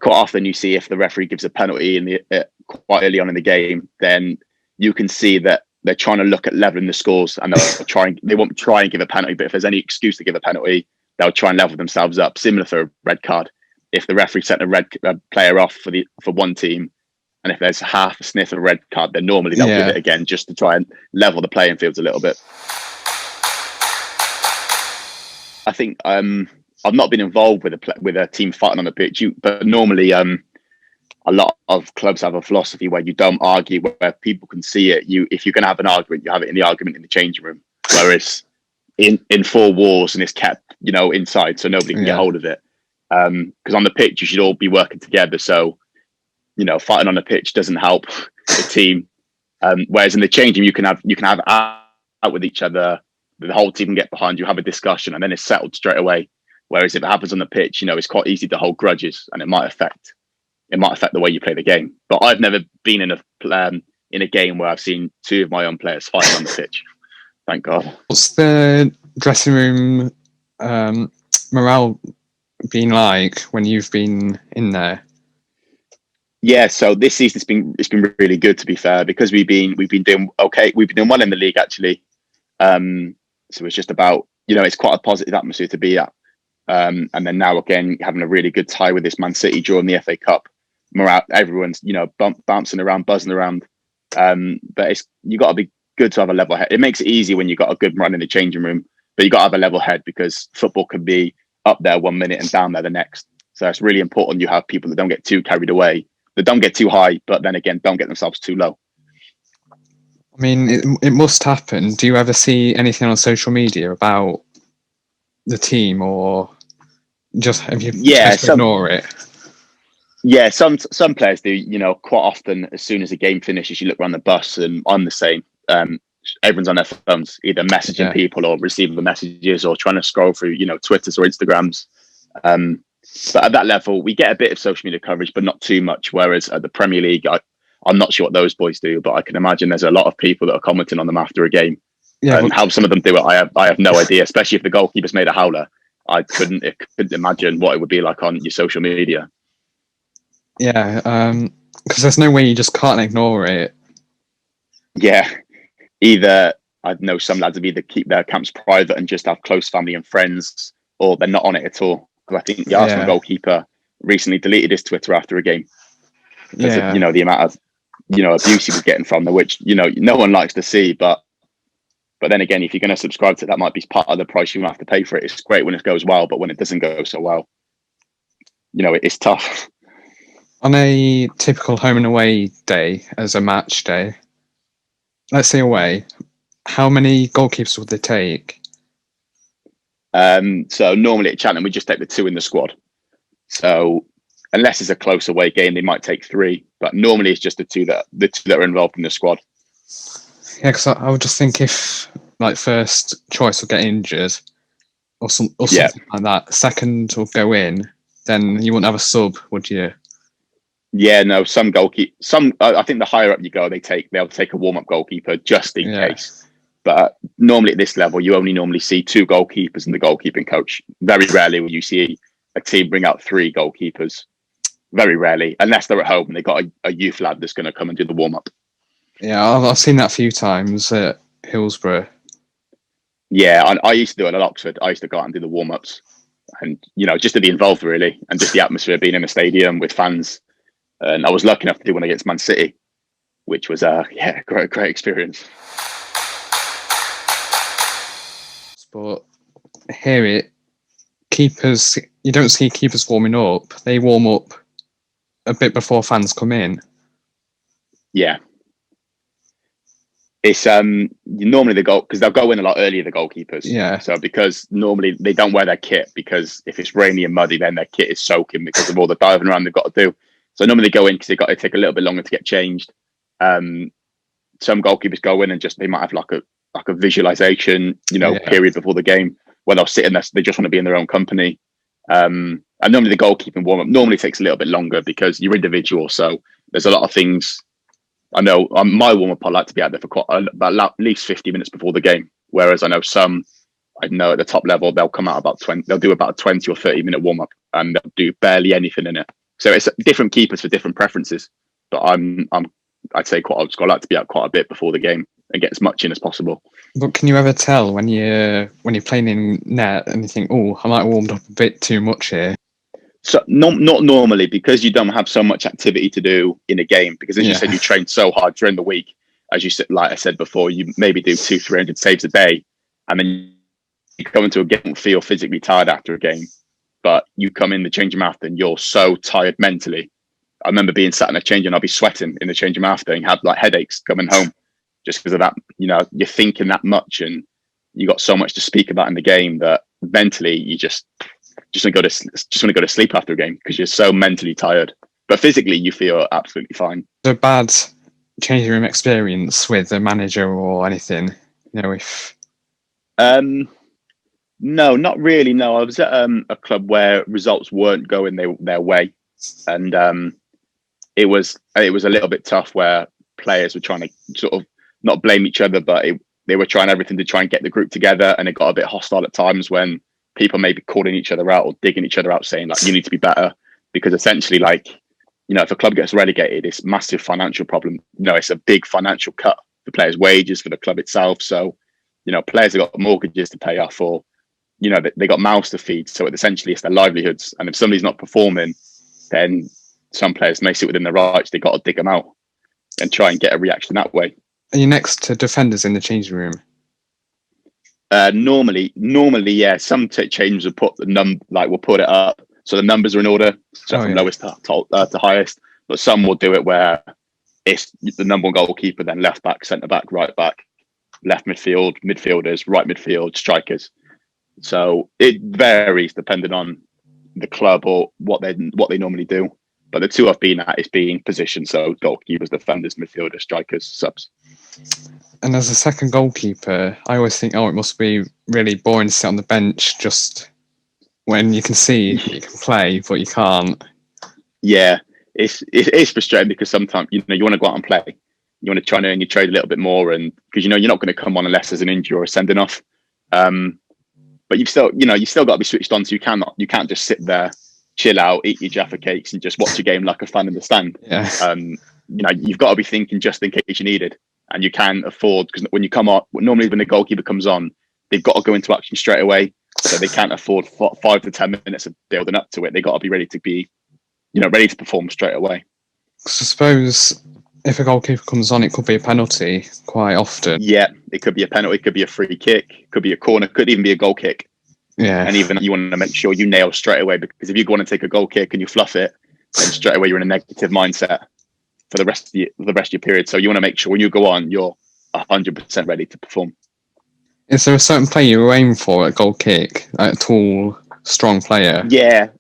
Quite often you see if the referee gives a penalty quite early on in the game, then you can see that they're trying to look at leveling the scores, and they won't try and give a penalty. But if there's any excuse to give a penalty, they'll try and level themselves up. Similar for a red card. If the referee sent a player off for one team, and if there's half a sniff of a red card, then normally they'll give it again just to try and level the playing fields a little bit. I think I've not been involved with a team fighting on the pitch, but normally a lot of clubs have a philosophy where you don't argue, where people can see it. If you're going to have an argument, you have it in the changing room. Whereas in 4 walls, and it's kept inside, so nobody can get hold of it. Because on the pitch you should all be working together, so fighting on the pitch doesn't help the team, whereas in the changing room you can have out with each other, the whole team can get behind you, have a discussion, and then it's settled straight away. Whereas if it happens on the pitch, it's quite easy to hold grudges, and it might affect the way you play the game. But I've never been in a game where I've seen 2 of my own players fighting on the pitch, thank God. What's the dressing room morale been like when you've been in there? Yeah, so this season it's been really good, to be fair, because we've been doing okay. We've been doing well in the league, actually. So it's just about, it's quite a positive atmosphere to be at. And then now again, having a really good tie with this Man City during the FA Cup. Morale, everyone's bouncing around, buzzing around. But you got to be good to have a level head. It makes it easy when you got a good run in the changing room, but you got to have a level head, because football can be up there 1 minute and down there the next. So it's really important you have people that don't get too carried away, that don't get too high, but then again, don't get themselves too low. I mean, it must happen. Do you ever see anything on social media about the team, or just have you ignore it? Yeah, some players do. Quite often, as soon as the game finishes, you look around the bus, and I'm the same. Everyone's on their phones, either messaging people or receiving the messages, or trying to scroll through, Twitters or Instagrams. But at that level, we get a bit of social media coverage, but not too much. Whereas at the Premier League, I'm not sure what those boys do, but I can imagine there's a lot of people that are commenting on them after a game. Yeah, how some of them do it, I have no idea. Especially if the goalkeeper's made a howler, I couldn't imagine what it would be like on your social media. Yeah, because there's no way you just can't ignore it. Yeah, either I know some lads have either keep their camps private and just have close family and friends, or they're not on it at all. Because I think the Arsenal goalkeeper recently deleted his Twitter after a game. Because the amount of abuse he was getting from them, which no one likes to see. But then again, if you're going to subscribe to it, that might be part of the price you have to pay for it. It's great when it goes well, but when it doesn't go so well, it's tough. On a typical home and away day, as a match day, let's say away, how many goalkeepers would they take? So normally at Cheltenham, we just take the 2 in the squad. So unless it's a close away game, they might take 3. But normally it's just the two that are involved in the squad. Yeah, because I would just think if first choice will get injured or something like that, second will go in, then you wouldn't have a sub, would you? Yeah, no, some goalkeeper, I think the higher up you go, they'll take a warm up goalkeeper just in case. But normally at this level, you only normally see 2 goalkeepers and the goalkeeping coach. Very rarely will you see a team bring out 3 goalkeepers. Very rarely, unless they're at home and they've got a youth lad that's going to come and do the warm up. Yeah, I've seen that a few times at Hillsborough. Yeah, I used to do it at Oxford. I used to go out and do the warm ups, and just to be involved really, and just the atmosphere being in a stadium with fans. And I was lucky enough to do one against Man City, which was great experience. But here keepers, you don't see keepers warming up. They warm up a bit before fans come in. Yeah. It's normally because they'll go in a lot earlier, the goalkeepers. Yeah. So because normally they don't wear their kit, because if it's rainy and muddy, then their kit is soaking because of all the diving around they've got to do. So normally they go in because they've got to take a little bit longer to get changed. Some goalkeepers go in and they might have like a visualization, period before the game where they'll sit in there. They just want to be in their own company. And normally the goalkeeping warm up normally takes a little bit longer because you're individual. So there's a lot of things. I know my warm up, I like to be out there for about at least 50 minutes before the game. Whereas I know at the top level, they'll come out about 20. They'll do about a 20 or 30-minute warm up, and they'll do barely anything in it. So it's different keepers for different preferences. But I'd say I like to be out quite a bit before the game and get as much in as possible. But can you ever tell when you're playing in net and you think, oh, I might have warmed up a bit too much here? So not normally, because you don't have so much activity to do in a game. Because as you said, you train so hard during the week. As you said, like I said before, you maybe do 200-300 saves a day, and then you come into a game and feel physically tired after a game. But you come in the changing room after and you're so tired mentally. I remember being sat in a change and I'll be sweating in the changing room after and have like headaches coming home just because of that. You're thinking that much and you got so much to speak about in the game that mentally you just want to go to sleep after a game because you're so mentally tired. But physically, you feel absolutely fine. A bad changing room experience with a manager or anything? No, not really. No, I was at a club where results weren't going their way, and it was a little bit tough where players were trying to sort of not blame each other, but they were trying everything to try and get the group together, and it got a bit hostile at times when people may be calling each other out or digging each other out, saying like, you need to be better, because essentially, like, if a club gets relegated, it's a massive financial problem. It's a big financial cut for players' wages, for the club itself. So, players have got mortgages to pay off, or, they got mouths to feed. So essentially it's their livelihoods. And if somebody's not performing, then some players may sit within their rights. They got to dig them out and try and get a reaction that way. Are you next to defenders in the changing room? Normally, yeah. Some changes will put we'll put it up so the numbers are in order, so from lowest to highest. But some will do it where it's the number one goalkeeper, then left back, centre back, right back, left midfield, midfielders, right midfield, strikers. So it varies depending on the club or what they normally do. But the two I've been at is being positioned, so goalkeepers, defenders, midfielders, strikers, subs. And as a second goalkeeper, I always think, it must be really boring to sit on the bench just when you can see you can play, but you can't. Yeah, it's frustrating because sometimes you want to go out and play, you want to try and earn your trade a little bit more, and because you're not going to come on unless there's an injury or a sending off. But you still got to be switched on. So you can't just sit there, chill out, eat your Jaffa cakes, and just watch a game like a fan in the stand. Yeah. You've got to be thinking just in case you need it. And you can afford, because when you come on, normally when the goalkeeper comes on, they've got to go into action straight away. So they can't afford 5 to 10 minutes of building up to it. They got to be ready to be, ready to perform straight away. I suppose if a goalkeeper comes on, it could be a penalty quite often. Yeah, it could be a penalty, it could be a free kick, it could be a corner, could even be a goal kick. Yeah. And even you want to make sure you nail straight away, because if you go on and take a goal kick and you fluff it, then straight away you're in a negative mindset for the rest of your period. So you want to make sure when you go on, you're 100% ready to perform. Is there a certain player you aim for at goal kick? Like a tall, strong player? Yeah.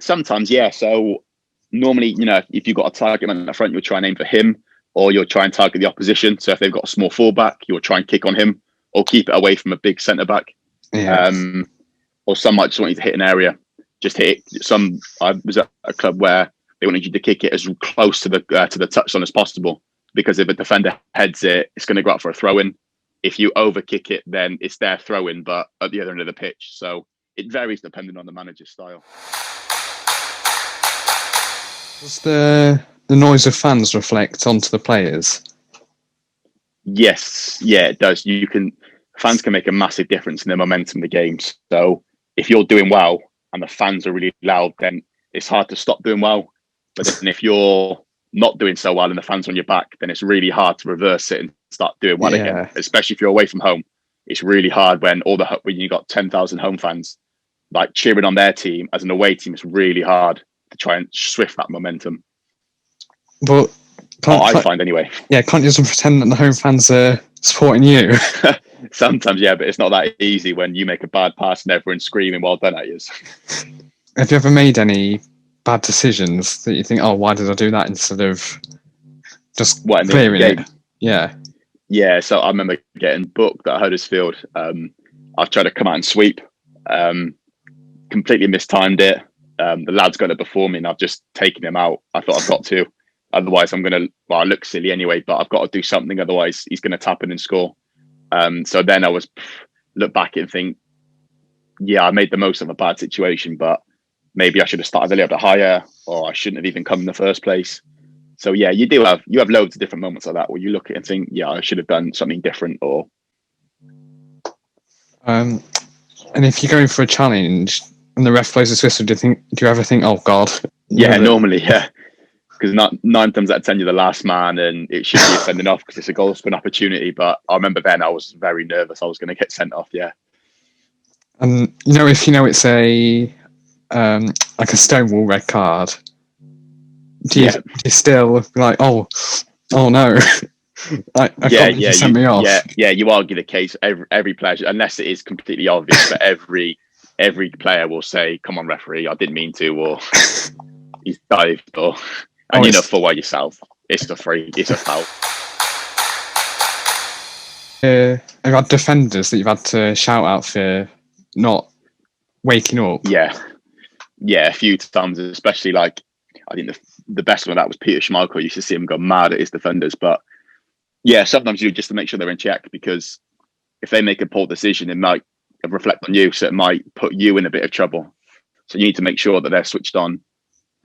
Sometimes, yeah. So normally, if you've got a target man at the front, you'll try and aim for him, or you'll try and target the opposition. So if they've got a small fullback, you'll try and kick on him, or keep it away from a big centre back. Yeah. Or some might just want you to hit an area. Just hit it. I was at a club where they wanted you to kick it as close to the touchline as possible, because if a defender heads it, it's going to go out for a throw-in. If you overkick it, then it's their throw-in, but at the other end of the pitch. So it varies depending on the manager's style. Does the noise of fans reflect onto the players? Yes, yeah, it does. Fans can make a massive difference in the momentum of the games. So if you're doing well and the fans are really loud, then it's hard to stop doing well. But then if you're not doing so well and the fans are on your back, then it's really hard to reverse it and start doing well again. Especially if you're away from home, it's really hard when you got 10,000 home fans like cheering on their team. As an away team, it's really hard to try and shift that momentum. But I find anyway. Yeah, can't you just pretend that the home fans are supporting you? Sometimes, yeah, but it's not that easy when you make a bad pass and everyone's screaming well done at you. Have you ever made any bad decisions that you think, oh, why did I do that, instead of just clearing it? Yeah, so I remember getting booked at Huddersfield. I've tried to come out and sweep, completely mistimed it. The lad's got it before me and I've just taken him out. I thought I've got to, otherwise I look silly anyway, but I've got to do something, otherwise he's going to tap in and score. So then I look back and think, yeah, I made the most of a bad situation, but maybe I should have started a little bit higher, or I shouldn't have even come in the first place. So yeah, you have loads of different moments like that where you look at it and think, yeah, I should have done something different. Or and if you're going for a challenge and the ref blows his whistle, do you ever think, oh God? Yeah, normally, yeah. Because 9 times out of 10 you're the last man and it should be a sending off because it's a goal spin opportunity. But I remember then I was very nervous I was going to get sent off. Yeah. And if it's a like a stonewall red card, do you still be like, oh no, I can't believe you sent me off? Yeah, you argue the case. Every player, unless it is completely obvious, but every player will say, come on referee, I didn't mean to, or he's dived, or and you know full well yourself it's a foul. Have you had defenders that you've had to shout out for not waking up? Yeah, a few times, especially like I think the best one of that was Peter Schmeichel. You used to see him go mad at his defenders, but yeah, sometimes you just to make sure they're in check, because if they make a poor decision, it might reflect on you, so it might put you in a bit of trouble. So you need to make sure that they're switched on,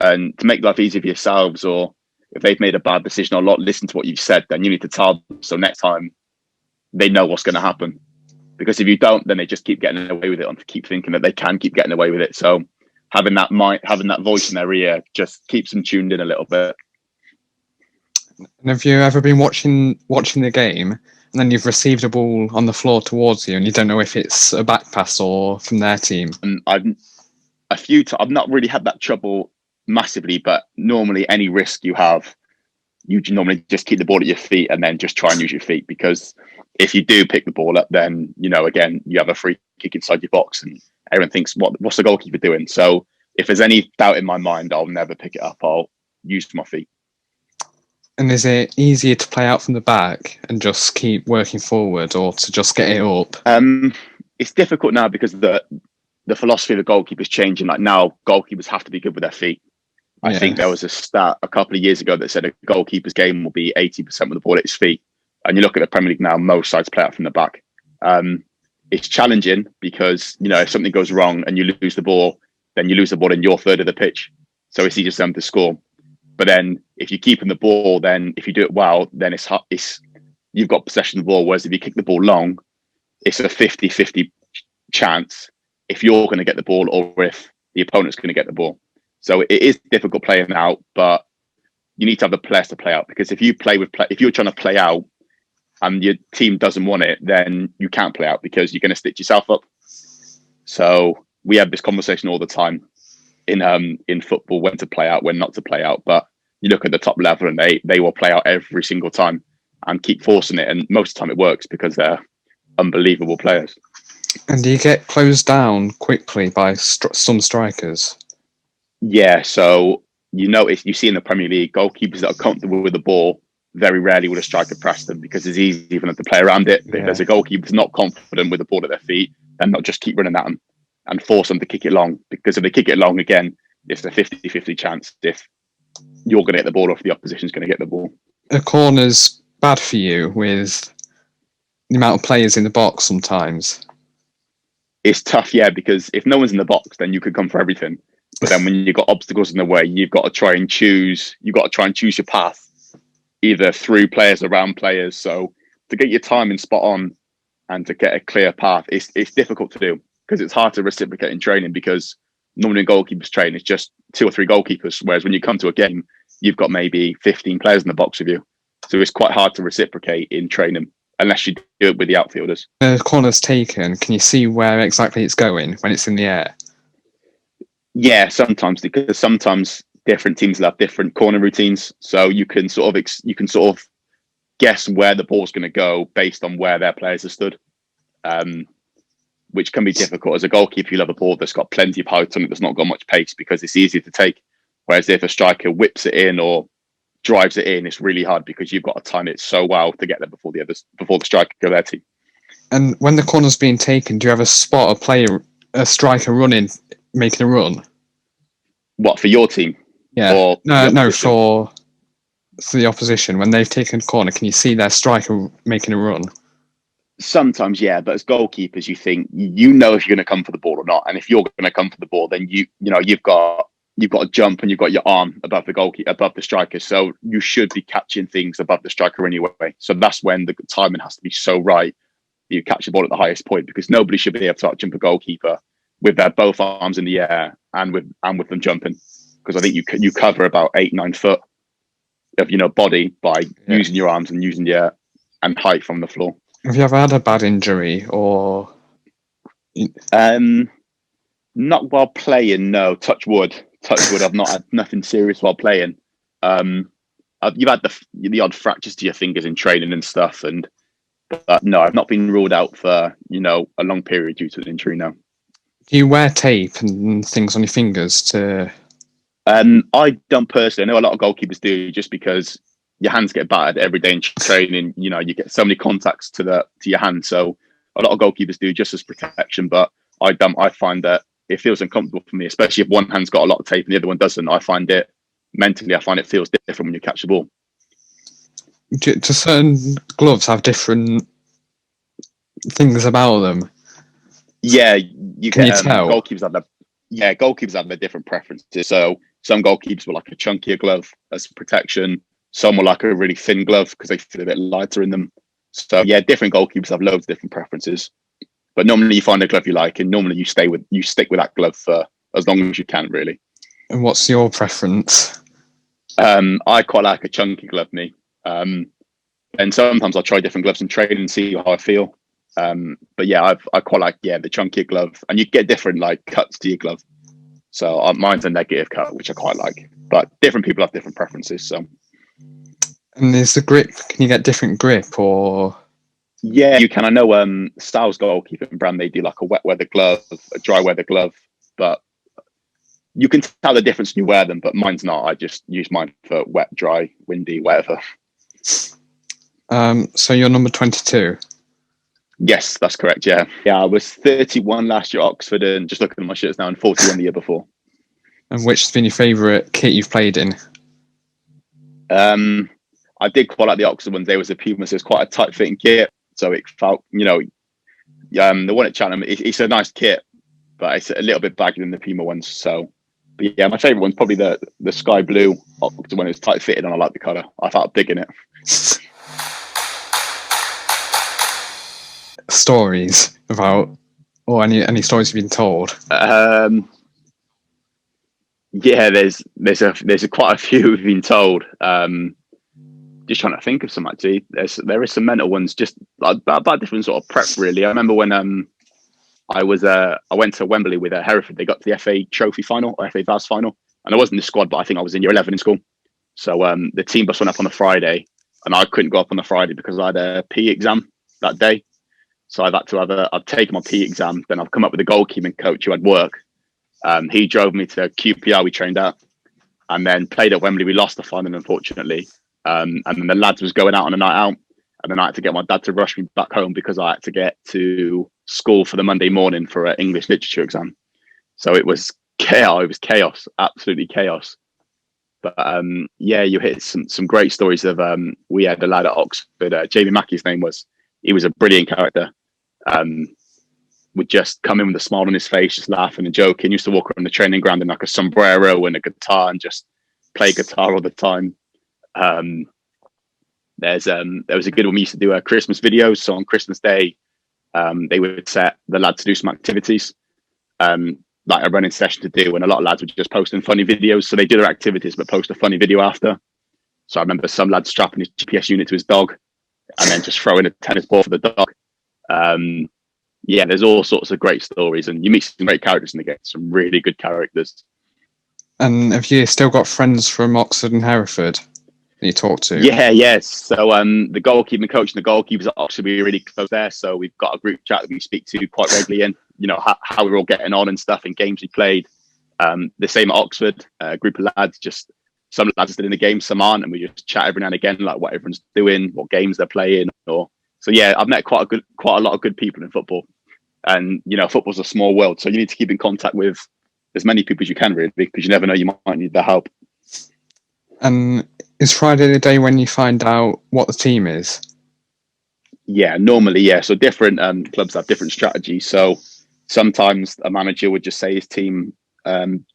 and to make life easier for yourselves, or if they've made a bad decision or not listen to what you've said, then you need to tell them, so next time they know what's going to happen. Because if you don't, then they just keep getting away with it and keep thinking that they can keep getting away with it. So having that voice in their ear just keeps them tuned in a little bit. And have you ever been watching the game and then you've received a ball on the floor towards you and you don't know if it's a back pass or from their team? I've not really had that trouble massively, but normally any risk you have, you normally just keep the ball at your feet and then just try and use your feet, because if you do pick the ball up, then again you have a free kick inside your box and everyone thinks what's the goalkeeper doing. So if there's any doubt in my mind, I'll never pick it up. I'll use my feet. And is it easier to play out from the back and just keep working forward, or to just get it up? It's difficult now because the philosophy of the goalkeeper is changing. Like now, goalkeepers have to be good with their feet. I think there was a stat a couple of years ago that said a goalkeeper's game will be 80% with the ball at his feet. And you look at the Premier League now, most sides play out from the back. It's challenging because, if something goes wrong and you lose the ball, then you lose the ball in your third of the pitch. So it's easier for them to score. But then if you keep in the ball, then if you do it well, then you've got possession of the ball. Whereas if you kick the ball long, it's a 50-50 chance if you're going to get the ball or if the opponent's going to get the ball. So it is difficult playing out, but you need to have the players to play out, because if you're trying to play out and your team doesn't want it, then you can't play out because you're going to stitch yourself up. So we have this conversation all the time in football, when to play out, when not to play out. But you look at the top level and they will play out every single time and keep forcing it. And most of the time it works because they're unbelievable players. And do you get closed down quickly by some strikers? Yeah, so you see in the Premier League, goalkeepers that are comfortable with the ball, very rarely will a striker press them because it's easy even to play around it. If there's a goalkeeper that's not confident with the ball at their feet, then they'll just keep running at them and force them to kick it long. Because if they kick it long again, it's a 50-50 chance if you're going to get the ball, or if the opposition's going to get the ball. A corner's bad for you with the amount of players in the box sometimes. It's tough, yeah, because if no one's in the box, then you could come for everything. But then when you've got obstacles in the way, you've got to try and choose your path, either through players, around players. So to get your timing spot on and to get a clear path, it's difficult to do, because it's hard to reciprocate in training, because normally in goalkeepers training, it's just 2 or 3 goalkeepers. Whereas when you come to a game, you've got maybe 15 players in the box with you. So it's quite hard to reciprocate in training unless you do it with the outfielders. The corner's taken. Can you see where exactly it's going when it's in the air? Yeah, sometimes, because sometimes different teams will have different corner routines. So you can sort of guess where the ball's going to go based on where their players are stood, which can be difficult. As a goalkeeper, you'll have a ball that's got plenty of height on it, that's not got much pace, because it's easier to take. Whereas if a striker whips it in or drives it in, it's really hard, because you've got to time it so well to get there before the striker go their team. And when the corner's being taken, do you ever spot a striker running, making a run? What, for your team? Yeah. Or no, for the opposition. When they've taken corner, can you see their striker making a run? Sometimes, yeah, but as goalkeepers, you think if you're going to come for the ball or not, and if you're going to come for the ball, then you've got to jump, and you've got your arm above the striker, so you should be catching things above the striker anyway. So that's when the timing has to be so right. You catch the ball at the highest point, because nobody should be able to jump a goalkeeper with their both arms in the air and with them jumping, because I think you cover about 8-9 foot of body by using your arms and using your and height from the floor. Have you ever had a bad injury or? Not while playing. No, touch wood. I've not had nothing serious while playing. You've had the odd fractures to your fingers in training and stuff, but no, I've not been ruled out for a long period due to an injury. No. Do you wear tape and things on your fingers to? I don't personally. I know a lot of goalkeepers do, just because your hands get battered every day in training. You get so many contacts to your hand, so a lot of goalkeepers do just as protection. But I don't. I find that it feels uncomfortable for me, especially if one hand's got a lot of tape and the other one doesn't. I find it feels different when you catch the ball. Do certain gloves have different things about them? Yeah, you can tell? Goalkeepers have their different preferences. So some goalkeepers will like a chunkier glove as protection. Some will like a really thin glove because they feel a bit lighter in them. So yeah, different goalkeepers have loads of different preferences. But normally you find a glove you like, and normally you stick with that glove for as long as you can, really. And what's your preference? I quite like a chunky glove, me. And sometimes I'll try different gloves in training and see how I feel. But yeah, I quite like the chunkier glove, and you get different cuts to your glove. So mine's a negative cut, which I quite like. But different people have different preferences. So. And is the grip? Can you get different grip or? Yeah, you can. I know Styles goalkeeper brand, they do like a wet weather glove, a dry weather glove, but you can tell the difference when you wear them. But mine's not. I just use mine for wet, dry, windy, whatever. So you're number 22. Yes, that's correct. Yeah, I was 31 last year at Oxford, and just looking at my shirts now, and 41 the year before. And which has been your favourite kit you've played in? I did quite like the Oxford ones. They was a Puma, so it's quite a tight fitting kit. So it felt, the one at Cheltenham, it's a nice kit, but it's a little bit baggy than the Puma ones. So, but yeah, my favourite one's probably the sky blue Oxford when it was tight fitted, and I like the colour. I felt big in it. Stories about, or any stories you've been told? Yeah, there's quite a few we've been told. Just trying to think of some, actually. There is some mental ones, just about different sort of prep, really. I remember when I went to Wembley with Hereford. They got to the FA Trophy final, or FA Vase final, and I wasn't in the squad, but I think I was in year 11 in school. So the team bus went up on the Friday, and I couldn't go up on the Friday because I had a PE exam that day. So I've had to I've taken my PE exam, then I've come up with a goalkeeping coach who had work. He drove me to QPR, we trained at, and then played at Wembley. We lost the final, unfortunately. And then the lads was going out on a night out, and then I had to get my dad to rush me back home because I had to get to school for the Monday morning for an English literature exam. So it was chaos. It was chaos, absolutely chaos. But yeah, you hit some great stories of we had a lad at Oxford, Jamie Mackey's name was. He was a brilliant character. Would just come in with a smile on his face, just laughing and joking. Used to walk around the training ground in like a sombrero and a guitar and just play guitar all the time. There was a good one. We used to do Christmas videos. So on Christmas Day, they would set the lads to do some activities, like a running session to do. And a lot of lads would just post in funny videos. So they do their activities, but post a funny video after. So I remember some lad strapping his GPS unit to his dog and then just throwing a tennis ball for the dog. Yeah, there's all sorts of great stories, and you meet some great characters in the game, some really good characters. And have you still got friends from Oxford and Hereford that you talk to? Yeah. So the goalkeeping coach and the goalkeepers at Oxford, we're really close there. So we've got a group chat that we speak to quite regularly, and how we're all getting on and stuff in games we played. The same at Oxford, a group of lads, just some lads are still in the game, some aren't, and we just chat every now and again, like what everyone's doing, what games they're playing. So yeah, I've met quite a lot of good people in football. And football's a small world, so you need to keep in contact with as many people as you can, really, because you never know, you might need their help. And is Friday the day when you find out what the team is? Yeah, normally, yeah. So different clubs have different strategies. So sometimes a manager would just say his team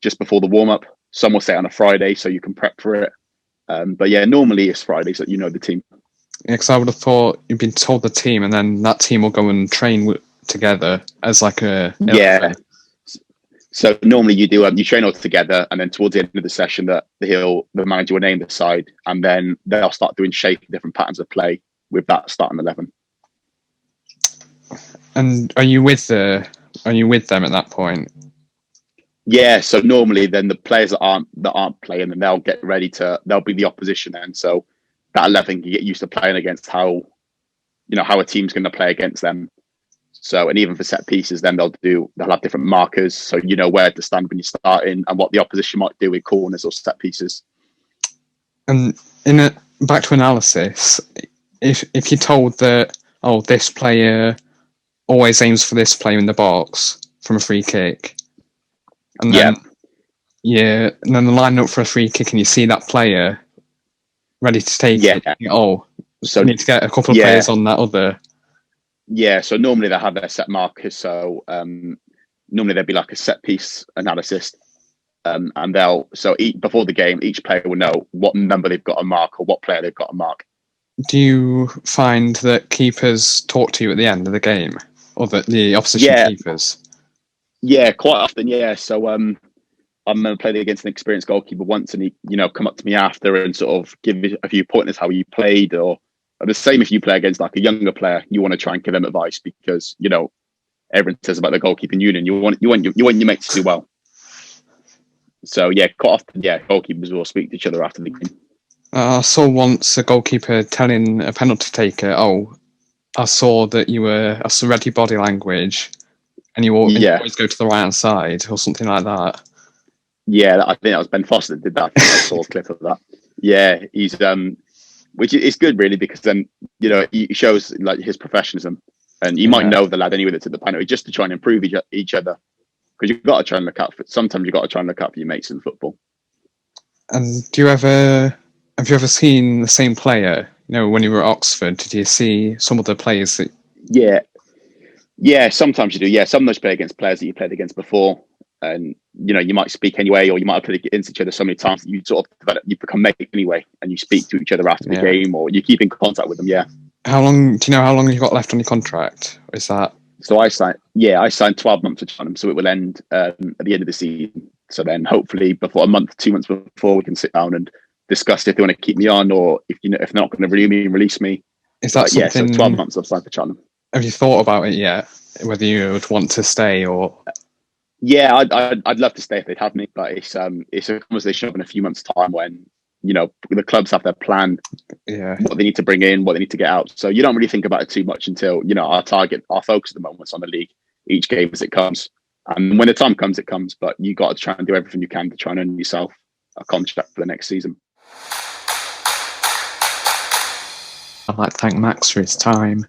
just before the warm up. Some will say on a Friday, so you can prep for it. But yeah, normally it's Fridays that you know the team. Yeah, because I would have thought you've been told the team, and then that team will go and train together as like a yeah. So normally you do you train all together, and then towards the end of the session, the manager will name the side, and then they'll start doing shape different patterns of play with that starting 11. And are you with them at that point? Yeah. So normally, then the players that aren't playing, and they'll get ready they'll be the opposition, and so that 11 can get used to playing against how a team's going to play against them. So, and even for set pieces, then they'll have different markers, so you know where to stand when you're starting and what the opposition might do with corners or set pieces. And back to analysis, if you're told that this player always aims for this player in the box from a free kick, and then and then the line up for a free kick, and you see that player ready to take it. So need to get a couple of players on that other. Yeah, so normally they have their set markers. So normally there'd be like a set piece analysis, and before the game, each player will know what number they've got to mark or what player they've got to mark. Do you find that keepers talk to you at the end of the game, or the opposition keepers? Yeah, quite often. Yeah, so I remember playing against an experienced goalkeeper once, and he come up to me after and sort of give me a few pointers how you played, or the same if you play against like a younger player, you want to try and give them advice because everyone says about the goalkeeping union, you want your mates to do well. So yeah, quite often, goalkeepers will speak to each other after the game. I saw once a goalkeeper telling a penalty taker, I saw that I read your body language and you always go to the right hand side, or something like that. Yeah, I think that was Ben Foster that did that. I saw a clip of that. Yeah, he's which is good really, because then he shows like his professionalism, and you might know the lad anyway that's at the penalty, just to try and improve each other, because you've got to try and look out for. Sometimes you've got to try and look out for your mates in football. And have you ever seen the same player? When you were at Oxford, did you see some of the players that? Yeah. Sometimes you do. Yeah, some of those play against players that you played against before, and you might speak anyway, or you might have played against each other so many times that you sort of develop, you become mates anyway, and you speak to each other after the game, or you keep in contact with them. Yeah. Do you know how long you've got left on your contract? Is that? So I signed 12 months with Cheltenham, so it will end at the end of the season. So then hopefully before 2 months before, we can sit down and discuss if they want to keep me on, or if they're not going to release me. Is that something? So 12 months I've signed for Cheltenham. Have you thought about it yet? Whether you would want to stay or? Yeah, I'd love to stay if they'd have me, but it's a conversation of in a few months' time when the clubs have their plan, what they need to bring in, what they need to get out. So you don't really think about it too much until our focus at the moment is on the league, each game as it comes, and when the time comes, it comes. But you got to try and do everything you can to try and earn yourself a contract for the next season. I'd like to thank Max for his time,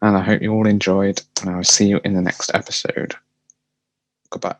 and I hope you all enjoyed, and I'll see you in the next episode. Goodbye.